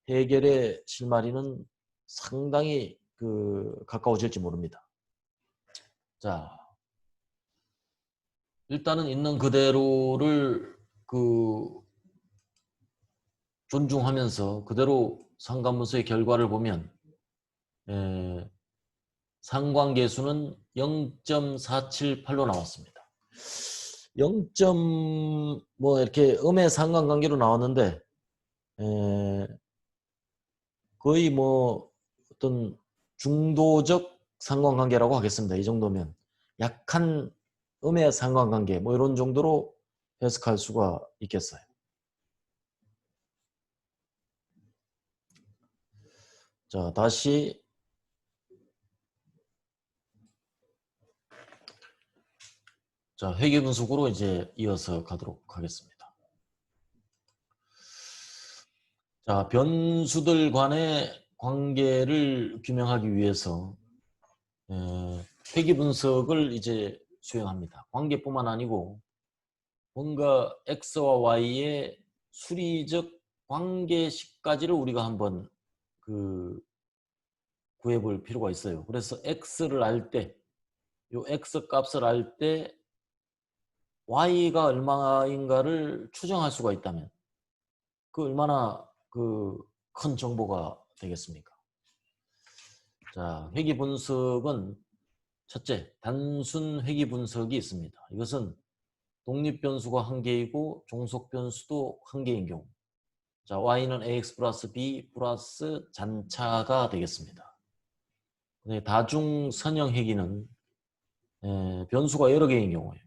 해결의 실마리는 상당히 가까워질지 모릅니다. 자, 일단은 있는 그대로를 존중하면서 그대로 상관분석의 결과를 보면 상관계수는 0.478로 나왔습니다. 0. 뭐 이렇게 음의 상관관계로 나왔는데 거의 뭐 어떤 중도적 상관관계라고 하겠습니다. 이 정도면 약한 음의 상관관계 뭐 이런 정도로 해석할 수가 있겠어요. 자, 다시 자, 회귀 분석으로 이제 이어서 가도록 하겠습니다. 자, 변수들 간의 관계를 규명하기 위해서 회귀 분석을 이제 수행합니다. 관계뿐만 아니고 뭔가 X와 Y의 수리적 관계식까지를 우리가 한번 구해볼 필요가 있어요. 그래서 X를 알 때, 요 X 값을 알 때 Y가 얼마인가를 추정할 수가 있다면 얼마나 큰 정보가 되겠습니까? 자, 회귀 분석은 첫째, 단순 회귀 분석이 있습니다. 이것은 독립 변수가 한 개이고 종속 변수도 한 개인 경우. 자, y는 ax 플러스 b 플러스 잔차가 되겠습니다. 다중 선형 회귀는 변수가 여러 개인 경우예요.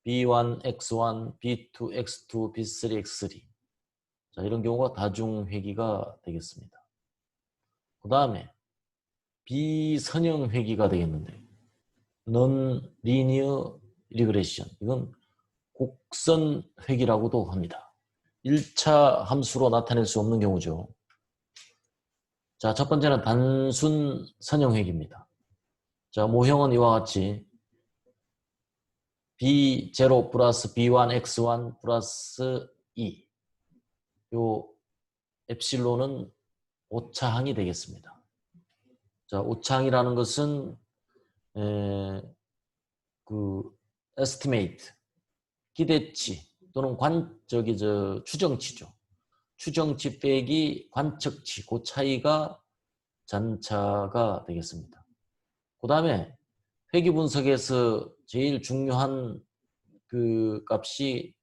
b1, x1, b2, x2, b3, x3. 자, 이런 경우가 다중 회귀가 되겠습니다. 그 다음에 비선형 회귀가 되겠는데 non-linear regression. 이건 곡선 회귀라고도 합니다. 1차 함수로 나타낼 수 없는 경우죠. 자, 첫 번째는 단순 선형 회귀입니다. 자, 모형은 이와 같이 b0 플러스 b1 x1 플러스 2. 요 엡실론은 오차항이 되겠습니다. 자, 오차항이라는 것은 estimate 기대치 또는 추정치죠. 추정치 빼기 관측치 그 차이가 잔차가 되겠습니다. 그 다음에 회귀 분석에서 제일 중요한 그 값이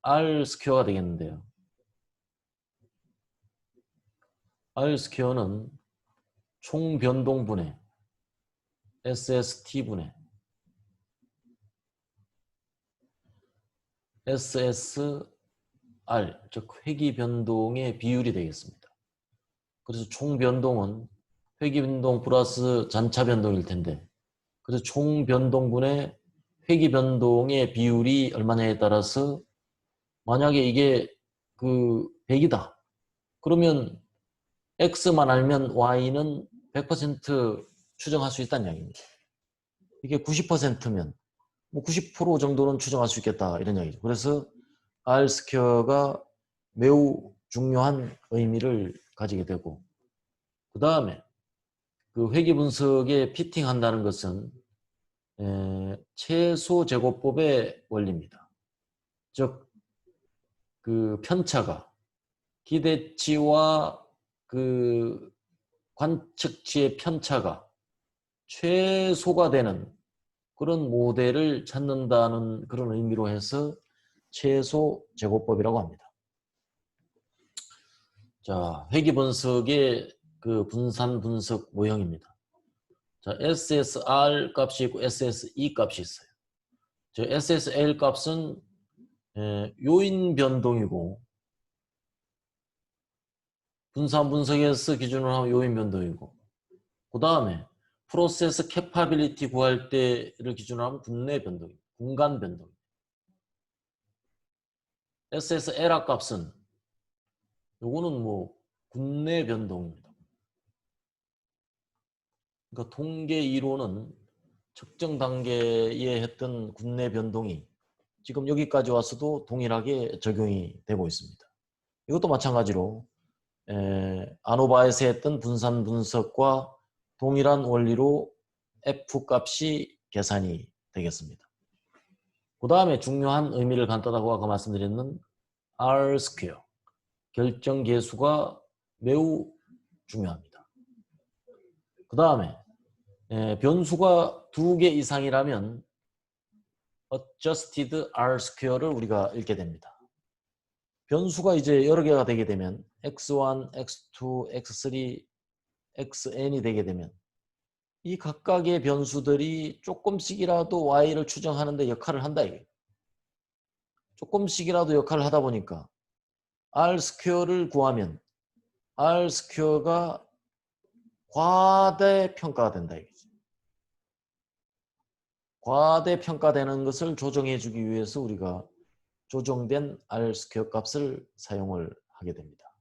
R 스퀘어가 되겠는데요. R 스퀘어는 총 변동분의 SST분의 SSR, 즉 회귀 변동의 비율이 되겠습니다. 그래서 총 변동은 회귀 변동 플러스 잔차 변동일 텐데, 그래서 총 변동분의 회귀 변동의 비율이 얼마냐에 따라서 만약에 이게 그 100이다. 그러면 X만 알면 Y는 100% 추정할 수 있다는 이야기입니다. 이게 90%면 뭐 90% 정도는 추정할 수 있겠다 이런 이야기죠. 그래서 R 스퀘어가 매우 중요한 의미를 가지게 되고, 그 다음에 그 회귀 분석에 피팅한다는 것은 최소 제곱법의 원리입니다. 즉 그 편차가 기대치와 그 관측치의 편차가 최소가 되는 그런 모델을 찾는다는 그런 의미로 해서 최소 제곱법이라고 합니다. 자, 회귀 분석의 그 분산 분석 모형입니다. 자, SSR 값이 있고 SSE 값이 있어요. 저 SSL 값은 요인 변동이고, 분산 분석에서 기준으로 하면 요인 변동이고, 그 다음에 프로세스 캐파빌리티 구할 때를 기준으로 하면 군내 변동입니다. 공간 변동. SSL 값은 요거는 뭐 군내 변동입니다. 그러니까 통계 이론은 특정 단계에 했던 군내 변동이 지금 여기까지 와서도 동일하게 적용이 되고 있습니다. 이것도 마찬가지로 아노바에서 했던 분산 분석과 동일한 원리로 F 값이 계산이 되겠습니다. 그 다음에 중요한 의미를 갖다다고 아까 말씀드렸는 R 스퀘어, 결정 계수가 매우 중요합니다. 그 다음에 변수가 2개 이상이라면 adjusted R square를 우리가 읽게 됩니다. 변수가 이제 여러 개가 되게 되면 x1, x2, x3, xn이 되게 되면 이 각각의 변수들이 조금씩이라도 y를 추정하는 데 역할을 한다 이게. 조금씩이라도 역할을 하다 보니까 R 스퀘어를 구하면 R 스퀘어가 과대평가가 된다 이거죠. 과대평가되는 것을 조정해주기 위해서 우리가 조정된 R 스퀘어 값을 사용을 하게 됩니다.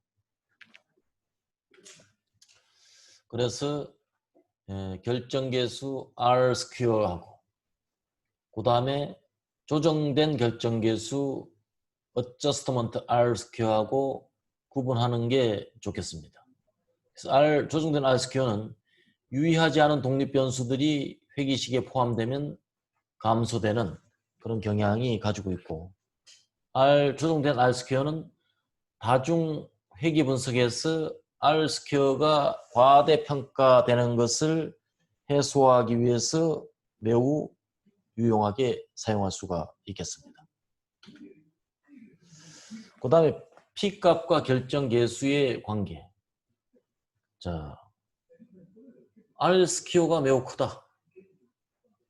그래서 결정계수 R 스퀘어하고 그 다음에 조정된 결정계수 adjustment R 스퀘어하고 구분하는 게 좋겠습니다. 그래서 조정된 R 스퀘어는 유의하지 않은 독립 변수들이 회귀식에 포함되면 감소되는 그런 경향이 가지고 있고, 조정된 R 스퀘어는 다중 회귀 분석에서 R 스퀘어가 과대평가되는 것을 해소하기 위해서 매우 유용하게 사용할 수가 있겠습니다. 그 다음에 P값과 결정계수의 관계. 자, R 스퀘어가 매우 크다.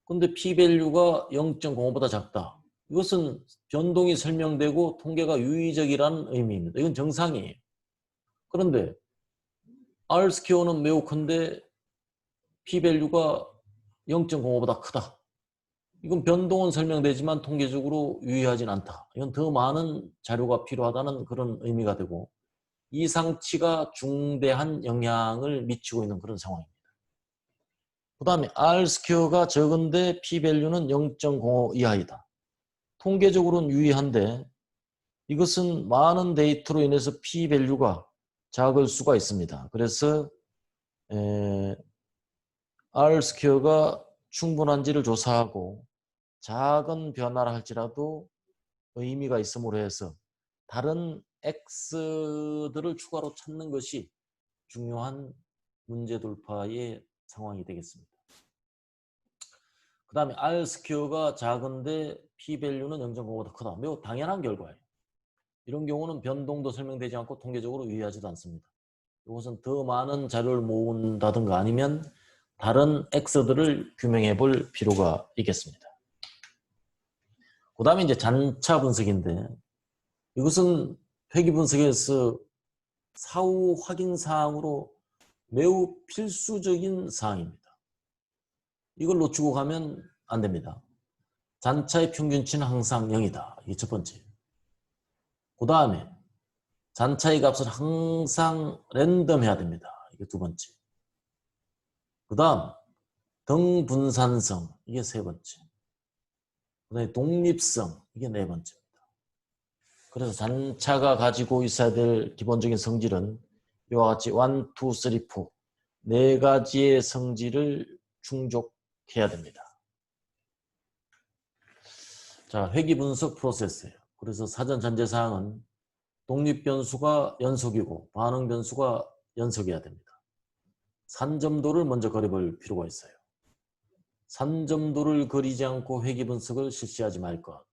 근데 P-밸류가 0.05보다 작다. 이것은 변동이 설명되고 통계가 유의적이라는 의미입니다. 이건 정상이에요. 그런데 R 스퀘어는 매우 큰데 P-밸류가 0.05보다 크다. 이건 변동은 설명되지만 통계적으로 유의하진 않다. 이건 더 많은 자료가 필요하다는 그런 의미가 되고, 이상치가 중대한 영향을 미치고 있는 그런 상황입니다. 그 다음에 R 스퀘어가 적은데 P-밸류는 0.05 이하이다. 통계적으로는 유의한데 이것은 많은 데이터로 인해서 P-밸류가 작을 수가 있습니다. 그래서 R 스퀘어가 충분한지를 조사하고 작은 변화를 할지라도 의미가 있음으로 해서 다른 X들을 추가로 찾는 것이 중요한 문제 돌파의 상황이 되겠습니다. 그 다음에 R 스퀘어가 작은데 P-밸류는 0.05보다 크다. 매우 당연한 결과예요. 이런 경우는 변동도 설명되지 않고 통계적으로 유의하지도 않습니다. 이것은 더 많은 자료를 모은다든가 아니면 다른 X들을 규명해 볼 필요가 있겠습니다. 그 다음에 이제 잔차 분석인데 이것은 회귀 분석에서 사후 확인 사항으로 매우 필수적인 사항입니다. 이걸 놓치고 가면 안 됩니다. 잔차의 평균치는 항상 0이다. 이게 첫 번째. 그 다음에 잔차의 값은 항상 랜덤해야 됩니다. 이게 두 번째. 그 다음 등분산성, 이게 세 번째. 그 다음에 독립성, 이게 네 번째입니다. 그래서 잔차가 가지고 있어야 될 기본적인 성질은 이와 같이 1, 2, 3, 4 네 가지의 성질을 충족해야 됩니다. 자, 회귀 분석 프로세스예요. 그래서 사전 전제사항은 독립 변수가 연속이고 반응 변수가 연속이어야 됩니다. 산점도를 먼저 그려볼 필요가 있어요. 산점도를 그리지 않고 회귀 분석을 실시하지 말 것.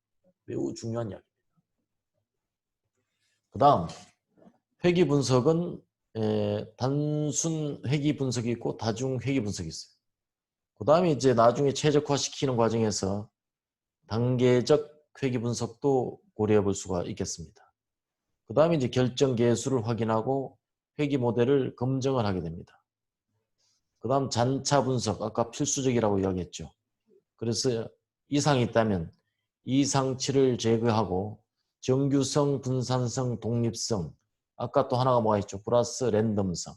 매우 중요한 이야기입니다. 그 다음 회귀 분석은 단순 회귀 분석이 있고 다중 회귀 분석이 있어요. 그 다음에 이제 나중에 최적화시키는 과정에서 단계적 회귀 분석도 고려해 볼 수가 있겠습니다. 그 다음에 이제 결정 계수를 확인하고 회귀 모델을 검증을 하게 됩니다. 그 다음 잔차 분석, 아까 필수적이라고 이야기했죠. 그래서 이상이 있다면 이상치를 제거하고 정규성, 분산성, 독립성, 아까 또 하나가 뭐가 있죠? 플러스 랜덤성.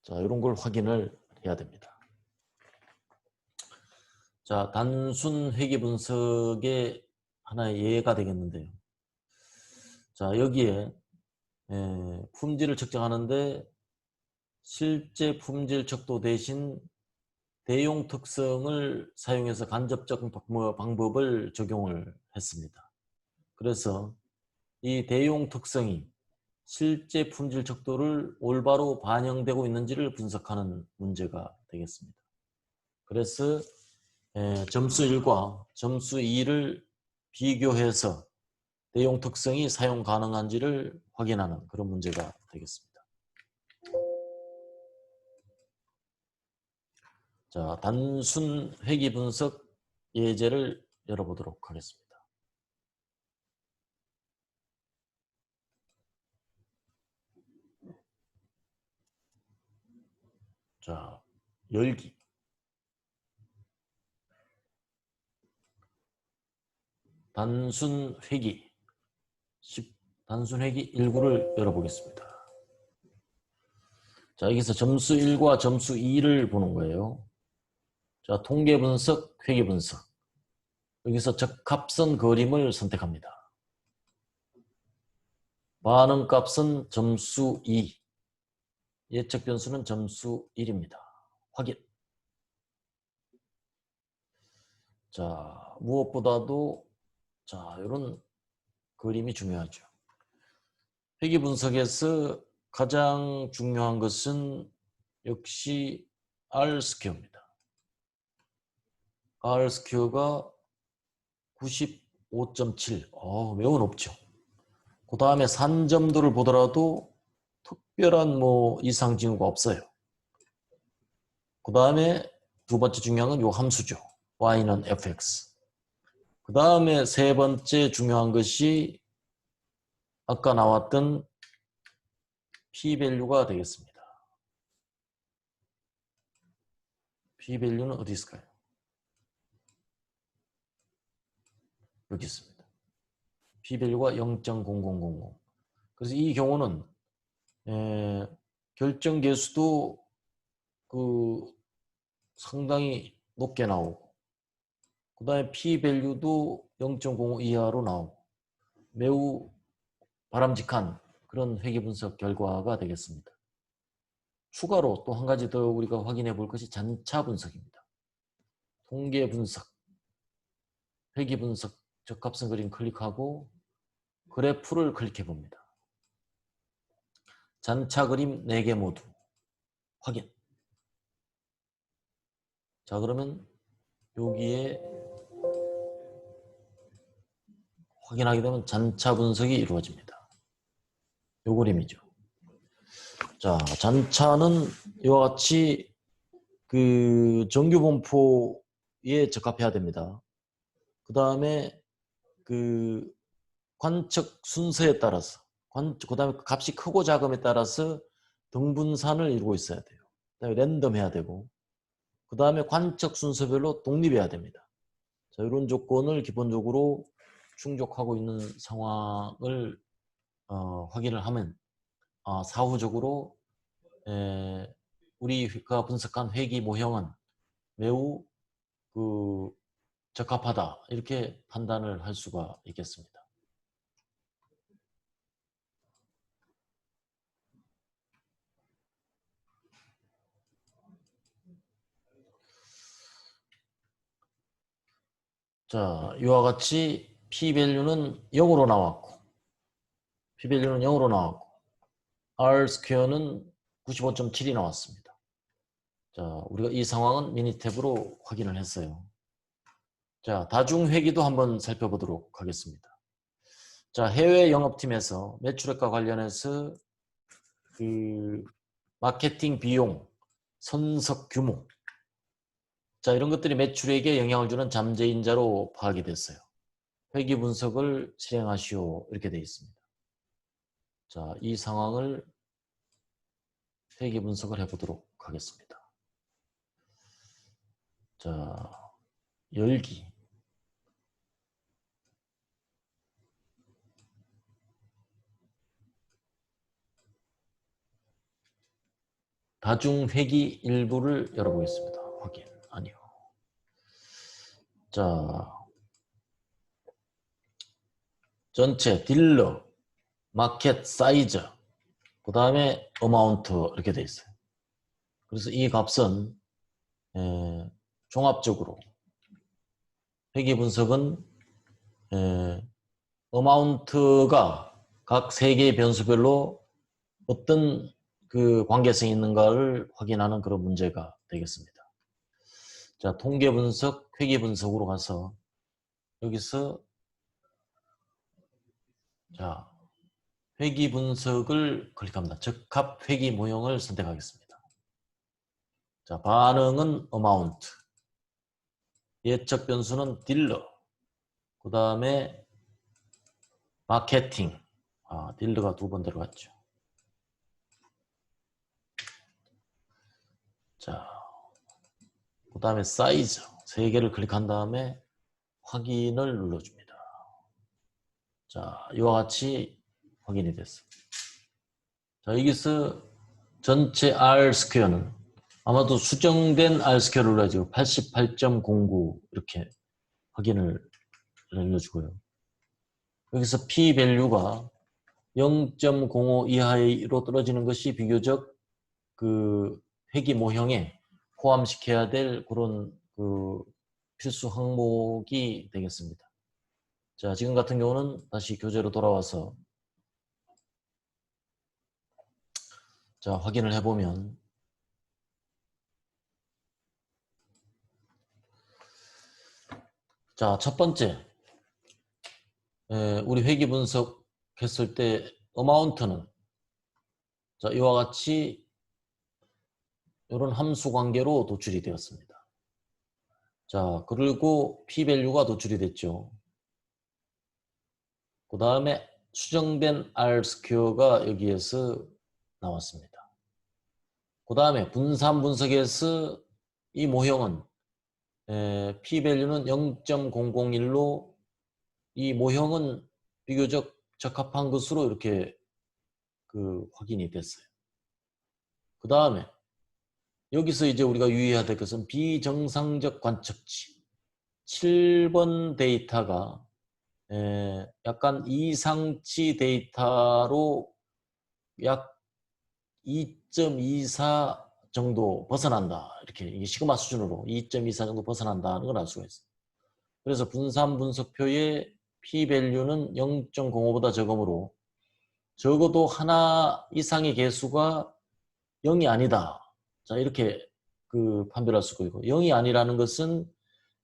자, 이런 걸 확인을 해야 됩니다. 자, 단순 회귀 분석의 하나의 예가 되겠는데요. 자, 여기에 품질을 측정하는데 실제 품질 척도 대신 대용 특성을 사용해서 간접적 방법을 적용을 했습니다. 그래서 이 대용 특성이 실제 품질 척도를 올바로 반영되고 있는지를 분석하는 문제가 되겠습니다. 그래서 점수 1과 점수 2를 비교해서 대용 특성이 사용 가능한지를 확인하는 그런 문제가 되겠습니다. 자, 단순 회귀 분석 예제를 열어보도록 하겠습니다. 자, 열기. 단순 회귀. 단순 회귀 1구를 열어보겠습니다. 자, 여기서 점수 1과 점수 2를 보는 거예요. 자, 통계 분석, 회귀 분석. 여기서 적합선 그림을 선택합니다. 반응 값은 점수 2. 예측 변수는 점수 1입니다. 확인. 자, 무엇보다도 자, 이런 그림이 중요하죠. 회귀 분석에서 가장 중요한 것은 역시 R스퀘어입니다. R스퀘어가 95.7. 매우 높죠. 그 다음에 산점도를 보더라도 특별한 이상 징후가 없어요. 그 다음에 두 번째 중요한 건 이 함수죠. y는 fx. 그 다음에 세 번째 중요한 것이 아까 나왔던 p-밸류가 되겠습니다. p-밸류는 어디 있을까요? 여기 있습니다. p-밸류가 0.0000. 그래서 이 경우는 결정 계수도 상당히 높게 나오고 그 다음에 p-밸류도 0.05 이하로 나오고 매우 바람직한 그런 회귀 분석 결과가 되겠습니다. 추가로 또 한 가지 더 우리가 확인해 볼 것이 잔차 분석입니다. 통계 분석. 회귀 분석 적합성 그림 클릭하고 그래프를 클릭해 봅니다. 잔차 그림 4개 모두 확인. 자, 그러면 여기에 확인하게 되면 잔차 분석이 이루어집니다. 요 그림이죠. 자, 잔차는 이와 같이 그 정규 분포에 적합해야 됩니다. 그 다음에 그 관측 순서에 따라서, 그 다음에 값이 크고 작음에 따라서 등분산을 이루고 있어야 돼요. 그 다음에 랜덤해야 되고, 그 다음에 관측 순서별로 독립해야 됩니다. 자, 이런 조건을 기본적으로 충족하고 있는 상황을 확인을 하면 사후적으로 우리가 분석한 회귀 모형은 매우 적합하다 이렇게 판단을 할 수가 있겠습니다. 자, 이와 같이 p-value는 0으로 나왔고 p-value는 0으로 나왔고 r-square는 95.7이 나왔습니다. 자, 우리가 이 상황은 미니 탭으로 확인을 했어요. 자, 다중회귀도 한번 살펴보도록 하겠습니다. 자, 해외 영업팀에서 매출액과 관련해서 그 마케팅 비용, 선석 규모, 자, 이런 것들이 매출액에 영향을 주는 잠재인자로 파악이 됐어요. 회귀 분석을 실행하시오 이렇게 되어 있습니다. 자, 이 상황을 회귀 분석을 해보도록 하겠습니다. 자, 열기. 다중회귀 일부를 열어보겠습니다. 확인. 아니요. 자, 전체 딜러, 마켓 사이즈, 그 다음에 어마운트 이렇게 되어 있어요. 그래서 이 값은 종합적으로 회귀 분석은 어마운트가 각 3개의 변수별로 어떤 그 관계성이 있는가를 확인하는 그런 문제가 되겠습니다. 자, 통계 분석, 회귀 분석으로 가서 여기서 자, 회귀 분석을 클릭합니다. 적합 회귀 모형을 선택하겠습니다. 자, 반응은 어마운트, 예측 변수는 딜러, 그 다음에 마케팅, 딜러가 2번 들어갔죠. 자, 그 다음에 사이즈 3개를 클릭한 다음에 확인을 눌러줍니다. 자, 이와 같이 확인이 됐습니다. 자, 여기서 전체 R-스퀘어는 아마도 수정된 R-스퀘어를 눌러가지고 88.09 이렇게 확인을 눌러주고요. 여기서 p-밸류가 0.05 이하로 떨어지는 것이 비교적 그 회귀 모형에 포함시켜야 될 그런 그 필수 항목이 되겠습니다. 자, 지금 같은 경우는 다시 교재로 돌아와서 자, 확인을 해보면 자, 첫 번째 우리 회귀 분석했을 때 어마운트는 자, 이와 같이 이런 함수 관계로 도출이 되었습니다. 자, 그리고 p-밸류가 도출이 됐죠. 그 다음에 수정된 R-스퀘어가 여기에서 나왔습니다. 그 다음에 분산 분석에서 이 모형은 p-밸류는 0.001로 이 모형은 비교적 적합한 것으로 이렇게 그 확인이 됐어요. 그 다음에 여기서 이제 우리가 유의해야 될 것은 비정상적 관측치 7번 데이터가 약간 이상치 데이터로 약 2.24 정도 벗어난다. 이렇게 이게 시그마 수준으로 2.24 정도 벗어난다는 걸 알 수가 있어요. 그래서 분산 분석표의 p-value는 0.05보다 적으므로 적어도 하나 이상의 개수가 0이 아니다. 자, 이렇게 판별할 수가 있고, 0이 아니라는 것은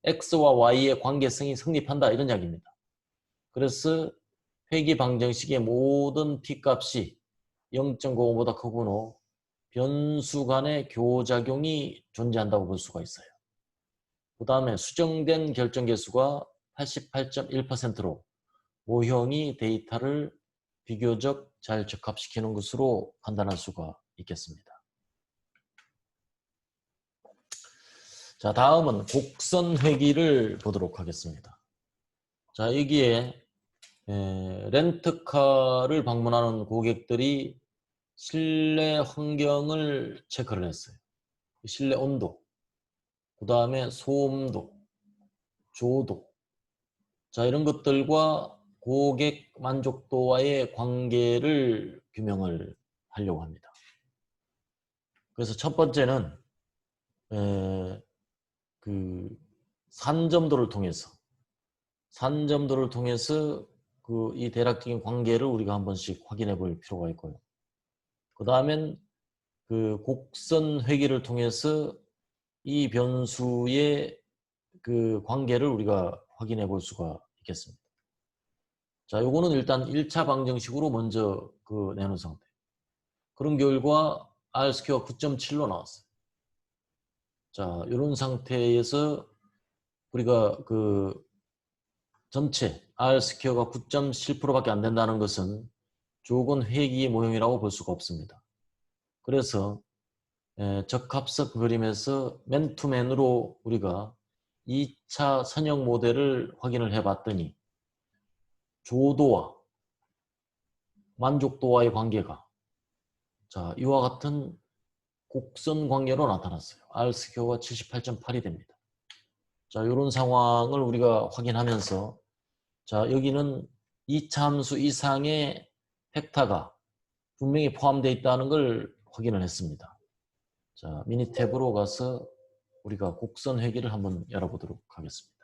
x와 y의 관계성이 성립한다, 이런 이야기입니다. 그래서 회귀 방정식의 모든 p-값이 0.05보다 크고는 변수 간의 교작용이 존재한다고 볼 수가 있어요. 그 다음에 수정된 결정계수가 88.1%로 모형이 데이터를 비교적 잘 적합시키는 것으로 판단할 수가 있겠습니다. 자, 다음은 곡선 회귀를 보도록 하겠습니다. 자, 여기에 렌트카를 방문하는 고객들이 실내 환경을 체크를 했어요. 실내 온도, 그 다음에 소음도, 조도. 자, 이런 것들과 고객 만족도와의 관계를 규명을 하려고 합니다. 그래서 첫 번째는 산점도를 통해서 이 대략적인 관계를 우리가 한 번씩 확인해 볼 필요가 있고요. 그 다음엔 곡선 회귀를 통해서 이 변수의 관계를 우리가 확인해 볼 수가 있겠습니다. 자, 요거는 일단 1차 방정식으로 먼저 내놓은 상태. 그런 결과 R-스퀘어 9.7로 나왔어요. 자, 이런 상태에서 우리가 전체 R-스퀘어가 9.7%밖에 안 된다는 것은 조건 회귀 모형이라고 볼 수가 없습니다. 그래서 적합성 그림에서 맨투맨으로 우리가 2차 선형 모델을 확인을 해봤더니 조도와 만족도와의 관계가 자, 이와 같은 곡선 관계로 나타났어요. R-스퀘어가 78.8이 됩니다. 자, 이런 상황을 우리가 확인하면서 자, 여기는 2차 함수 이상의 벡터가 분명히 포함되어 있다는 걸 확인을 했습니다. 자, 미니 탭으로 가서 우리가 곡선 회귀를 한번 열어보도록 하겠습니다.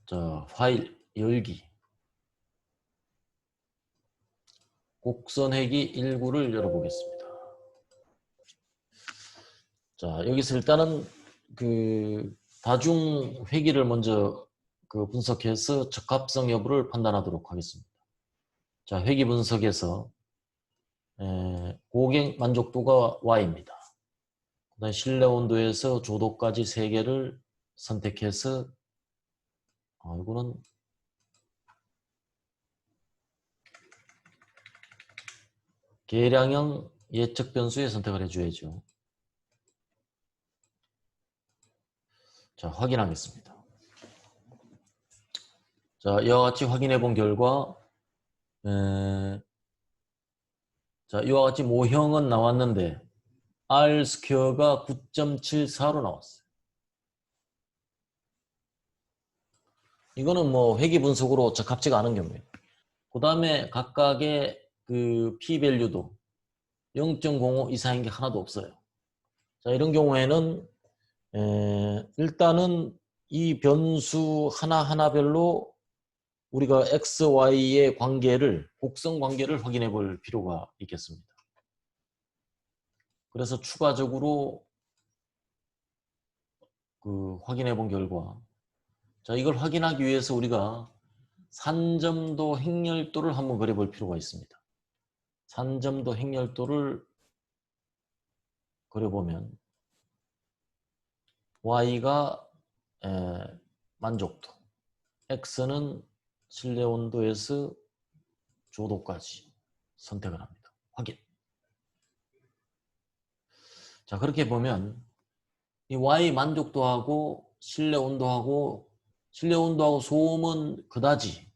자, 파일 열기. 곡선 회귀 1구를 열어보겠습니다. 자, 여기서 일단은 다중 회귀를 먼저 분석해서 적합성 여부를 판단하도록 하겠습니다. 자, 회귀 분석에서 고객 만족도가 Y입니다. 그다음에 실내 온도에서 조도까지 3개를 선택해서 이거는 계량형 예측 변수에 선택을 해줘야죠. 자, 확인하겠습니다. 자, 이와 같이 확인해 본 결과 자, 이와 같이 모형은 나왔는데 R-스퀘어가 9.74로 나왔어요. 이거는 뭐 회귀 분석으로 적합지가 않은 경우예요. 그 다음에 각각의 p-밸류도 0.05 이상인 게 하나도 없어요. 자, 이런 경우에는 일단은 이 변수 하나하나별로 우리가 x, y의 관계를, 곡선 관계를 확인해 볼 필요가 있겠습니다. 그래서 추가적으로 확인해 본 결과 자, 이걸 확인하기 위해서 우리가 산점도 행렬도를 한번 그려볼 필요가 있습니다. 산점도 행렬도를 그려보면 y가 만족도, x는 실내 온도에서 조도까지 선택을 합니다. 확인. 자, 그렇게 보면 이 y 만족도하고 실내 온도하고 소음은 그다지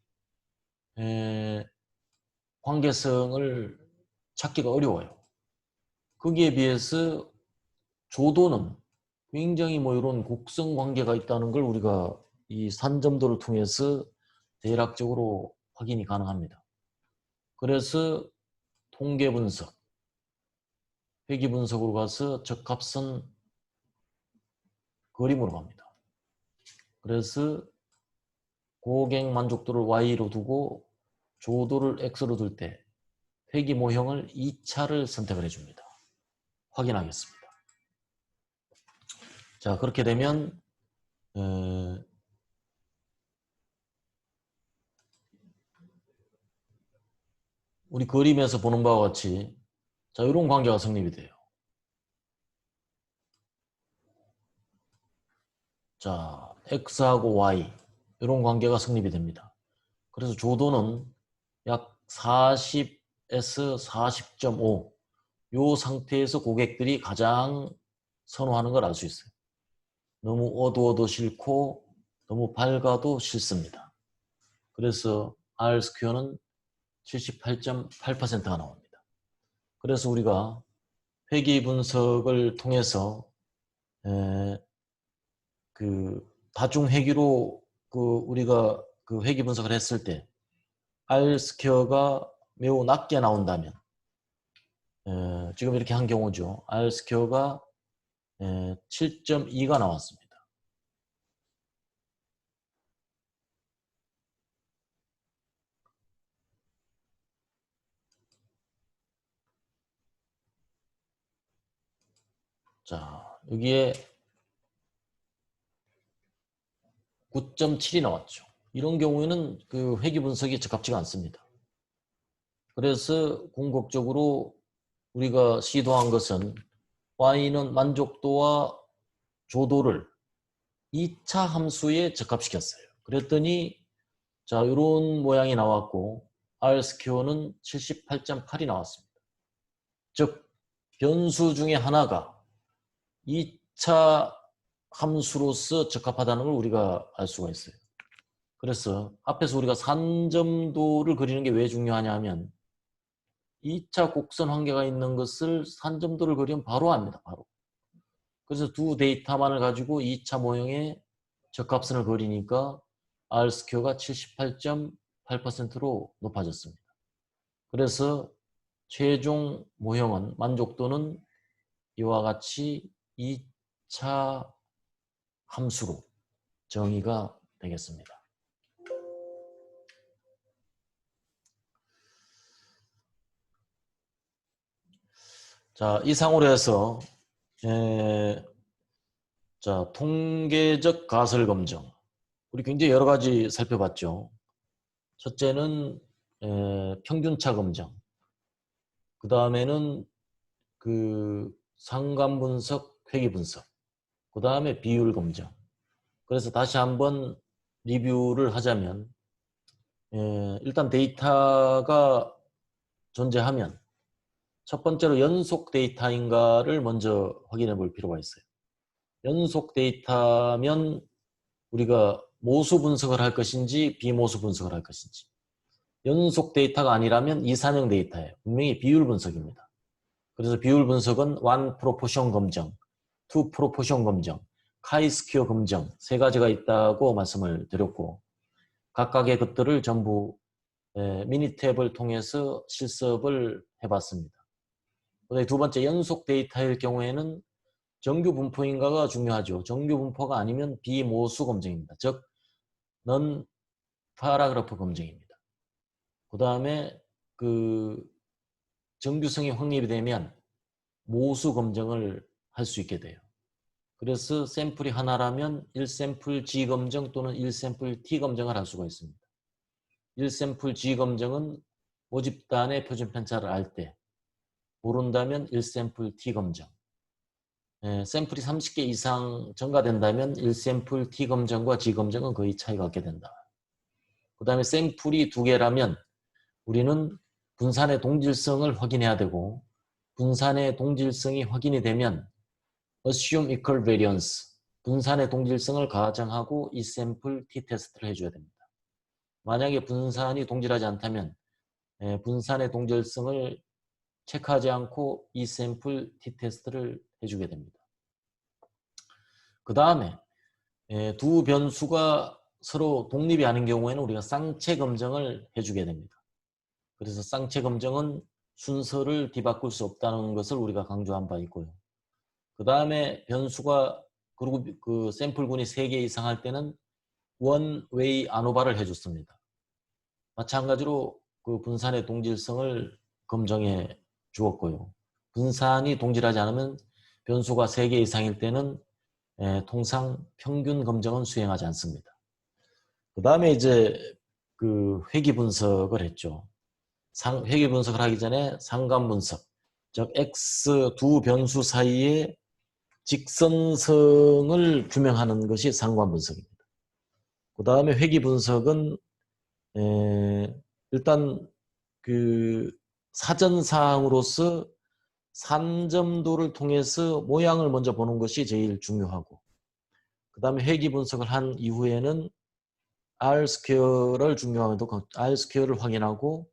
관계성을 찾기가 어려워요. 거기에 비해서 조도는 굉장히 이런 곡선 관계가 있다는 걸 우리가 이 산점도를 통해서 대략적으로 확인이 가능합니다. 그래서 통계 분석, 회귀 분석으로 가서 적합성 그림으로 갑니다. 그래서 고객 만족도를 Y로 두고 조도를 X로 둘 때 회귀 모형을 2차를 선택을 해줍니다. 확인하겠습니다. 자, 그렇게 되면 우리 그림에서 보는 바와 같이 자, 이런 관계가 성립이 돼요. 자, X하고 Y 이런 관계가 성립이 됩니다. 그래서 조도는 약 40에서 40.5 요 상태에서 고객들이 가장 선호하는 걸 알 수 있어요. 너무 어두워도 싫고 너무 밝아도 싫습니다. 그래서 R-스퀘어는 78.8%가 나옵니다. 그래서 우리가 회귀 분석을 통해서 그 다중 회귀로 우리가 그 회귀 분석을 했을 때 R-스퀘어가 매우 낮게 나온다면 지금 이렇게 한 경우죠. R-스퀘어가 7.2가 나왔습니다. 자, 여기에 9.7이 나왔죠. 이런 경우에는 그 회귀 분석이 적합치가 않습니다. 그래서 궁극적으로 우리가 시도한 것은 Y는 만족도와 조도를 2차 함수에 적합시켰어요. 그랬더니 자, 이런 모양이 나왔고 R-스퀘어는 78.8이 나왔습니다. 즉 변수 중에 하나가 2차 함수로서 적합하다는 걸 우리가 알 수가 있어요. 그래서 앞에서 우리가 산점도를 그리는 게 왜 중요하냐 하면 2차 곡선 관계가 있는 것을 산점도를 그리면 바로 압니다. 바로. 그래서 두 데이터만을 가지고 2차 모형의 적합선을 그리니까 R-스퀘어가 78.8%로 높아졌습니다. 그래서 최종 모형은 만족도는 이와 같이 2차 함수로 정의가 되겠습니다. 자, 이상으로 해서 자, 통계적 가설 검정. 우리 굉장히 여러 가지 살펴봤죠. 첫째는 평균차 검정. 그 다음에는 그 상관 분석, 회귀 분석. 그 다음에 비율 검정. 그래서 다시 한번 리뷰를 하자면 일단 데이터가 존재하면 첫 번째로 연속 데이터인가를 먼저 확인해 볼 필요가 있어요. 연속 데이터면 우리가 모수 분석을 할 것인지 비모수 분석을 할 것인지. 연속 데이터가 아니라면 이산형 데이터예요. 분명히 비율 분석입니다. 그래서 비율 분석은 one proportion 검정, two proportion 검정, 카이-스퀘어 검정 세 가지가 있다고 말씀을 드렸고 각각의 것들을 전부 미니탭을 통해서 실습을 해봤습니다. 두 번째 연속 데이터일 경우에는 정규 분포인가가 중요하죠. 정규 분포가 아니면 비모수 검증입니다. 즉, 넌 파라그래프 검증입니다. 그 다음에 그 정규성이 확립이 되면 모수 검증을 할 수 있게 돼요. 그래서 샘플이 하나라면 1샘플 G 검증 또는 1샘플 T 검증을 할 수가 있습니다. 1샘플 G 검증은 모집단의 표준 편차를 알 때, 모른다면 1샘플 T 검증. 샘플이 30개 이상 증가된다면 1샘플 T 검증과 G 검증은 거의 차이가 없게 된다. 그 다음에 샘플이 2개라면 우리는 분산의 동질성을 확인해야 되고 분산의 동질성이 확인이 되면 assume equal variance, 분산의 동질성을 가정하고 이 샘플 t-테스트를 해줘야 됩니다. 만약에 분산이 동질하지 않다면 분산의 동질성을 체크하지 않고 이 샘플 t-테스트를 해주게 됩니다. 그 다음에 두 변수가 서로 독립이 아닌 경우에는 우리가 쌍체 검증을 해주게 됩니다. 그래서 쌍체 검증은 순서를 뒤바꿀 수 없다는 것을 우리가 강조한 바 있고요. 그 다음에 변수가 그리고 그 샘플군이 3개 이상 할 때는 원웨이 아노바를 해줬습니다. 마찬가지로 그 분산의 동질성을 검증해 주었고요. 분산이 동질하지 않으면 변수가 3개 이상일 때는 통상 평균 검증은 수행하지 않습니다. 그 다음에 이제 그 회귀 분석을 했죠. 회귀 분석을 하기 전에 상관 분석, 즉 X 두 변수 사이의 직선성을 규명하는 것이 상관 분석입니다. 그 다음에 회귀 분석은 일단 그 사전사항으로서 산점도를 통해서 모양을 먼저 보는 것이 제일 중요하고, 그 다음에 회귀 분석을 한 이후에는 R 스퀘어를 중요하면도 R 스퀘어를 확인하고,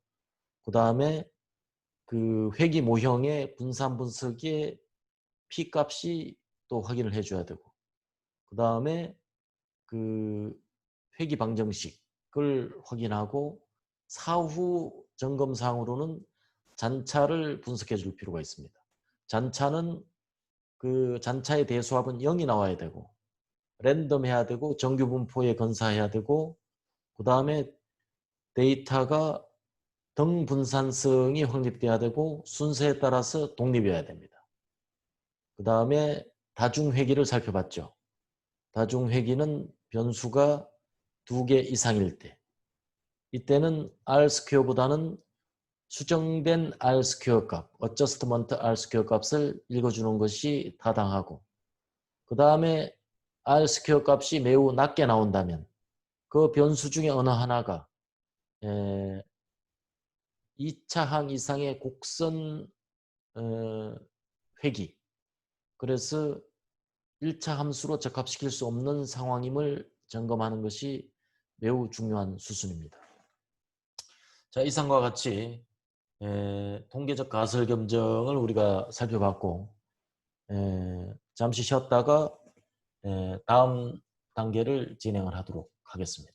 그 다음에 그 회귀 모형의 분산 분석의 P 값이 또 확인을 해줘야 되고, 그 다음에 그 회귀 방정식을 확인하고, 사후 점검사항으로는 잔차를 분석해 줄 필요가 있습니다. 잔차는 그 잔차의 대수합은 0이 나와야 되고, 랜덤해야 되고, 정규 분포에 건사해야 되고, 그 다음에 데이터가 등분산성이 확립돼야 되고, 순서에 따라서 독립해야 됩니다. 그 다음에 다중회귀를 살펴봤죠. 다중회귀는 변수가 2개 이상일 때, 이때는 R 스퀘어보다는 수정된 R 스퀘어 값, 어저스트먼트 R 스퀘어 값을 읽어주는 것이 타당하고, 그 다음에 R 스퀘어 값이 매우 낮게 나온다면 그 변수 중에 어느 하나가 2차 항 이상의 곡선 회귀, 그래서 1차 함수로 적합시킬 수 없는 상황임을 점검하는 것이 매우 중요한 수순입니다. 자, 이상과 같이 통계적 가설 검증을 우리가 살펴봤고, 잠시 쉬었다가 다음 단계를 진행을 하도록 하겠습니다.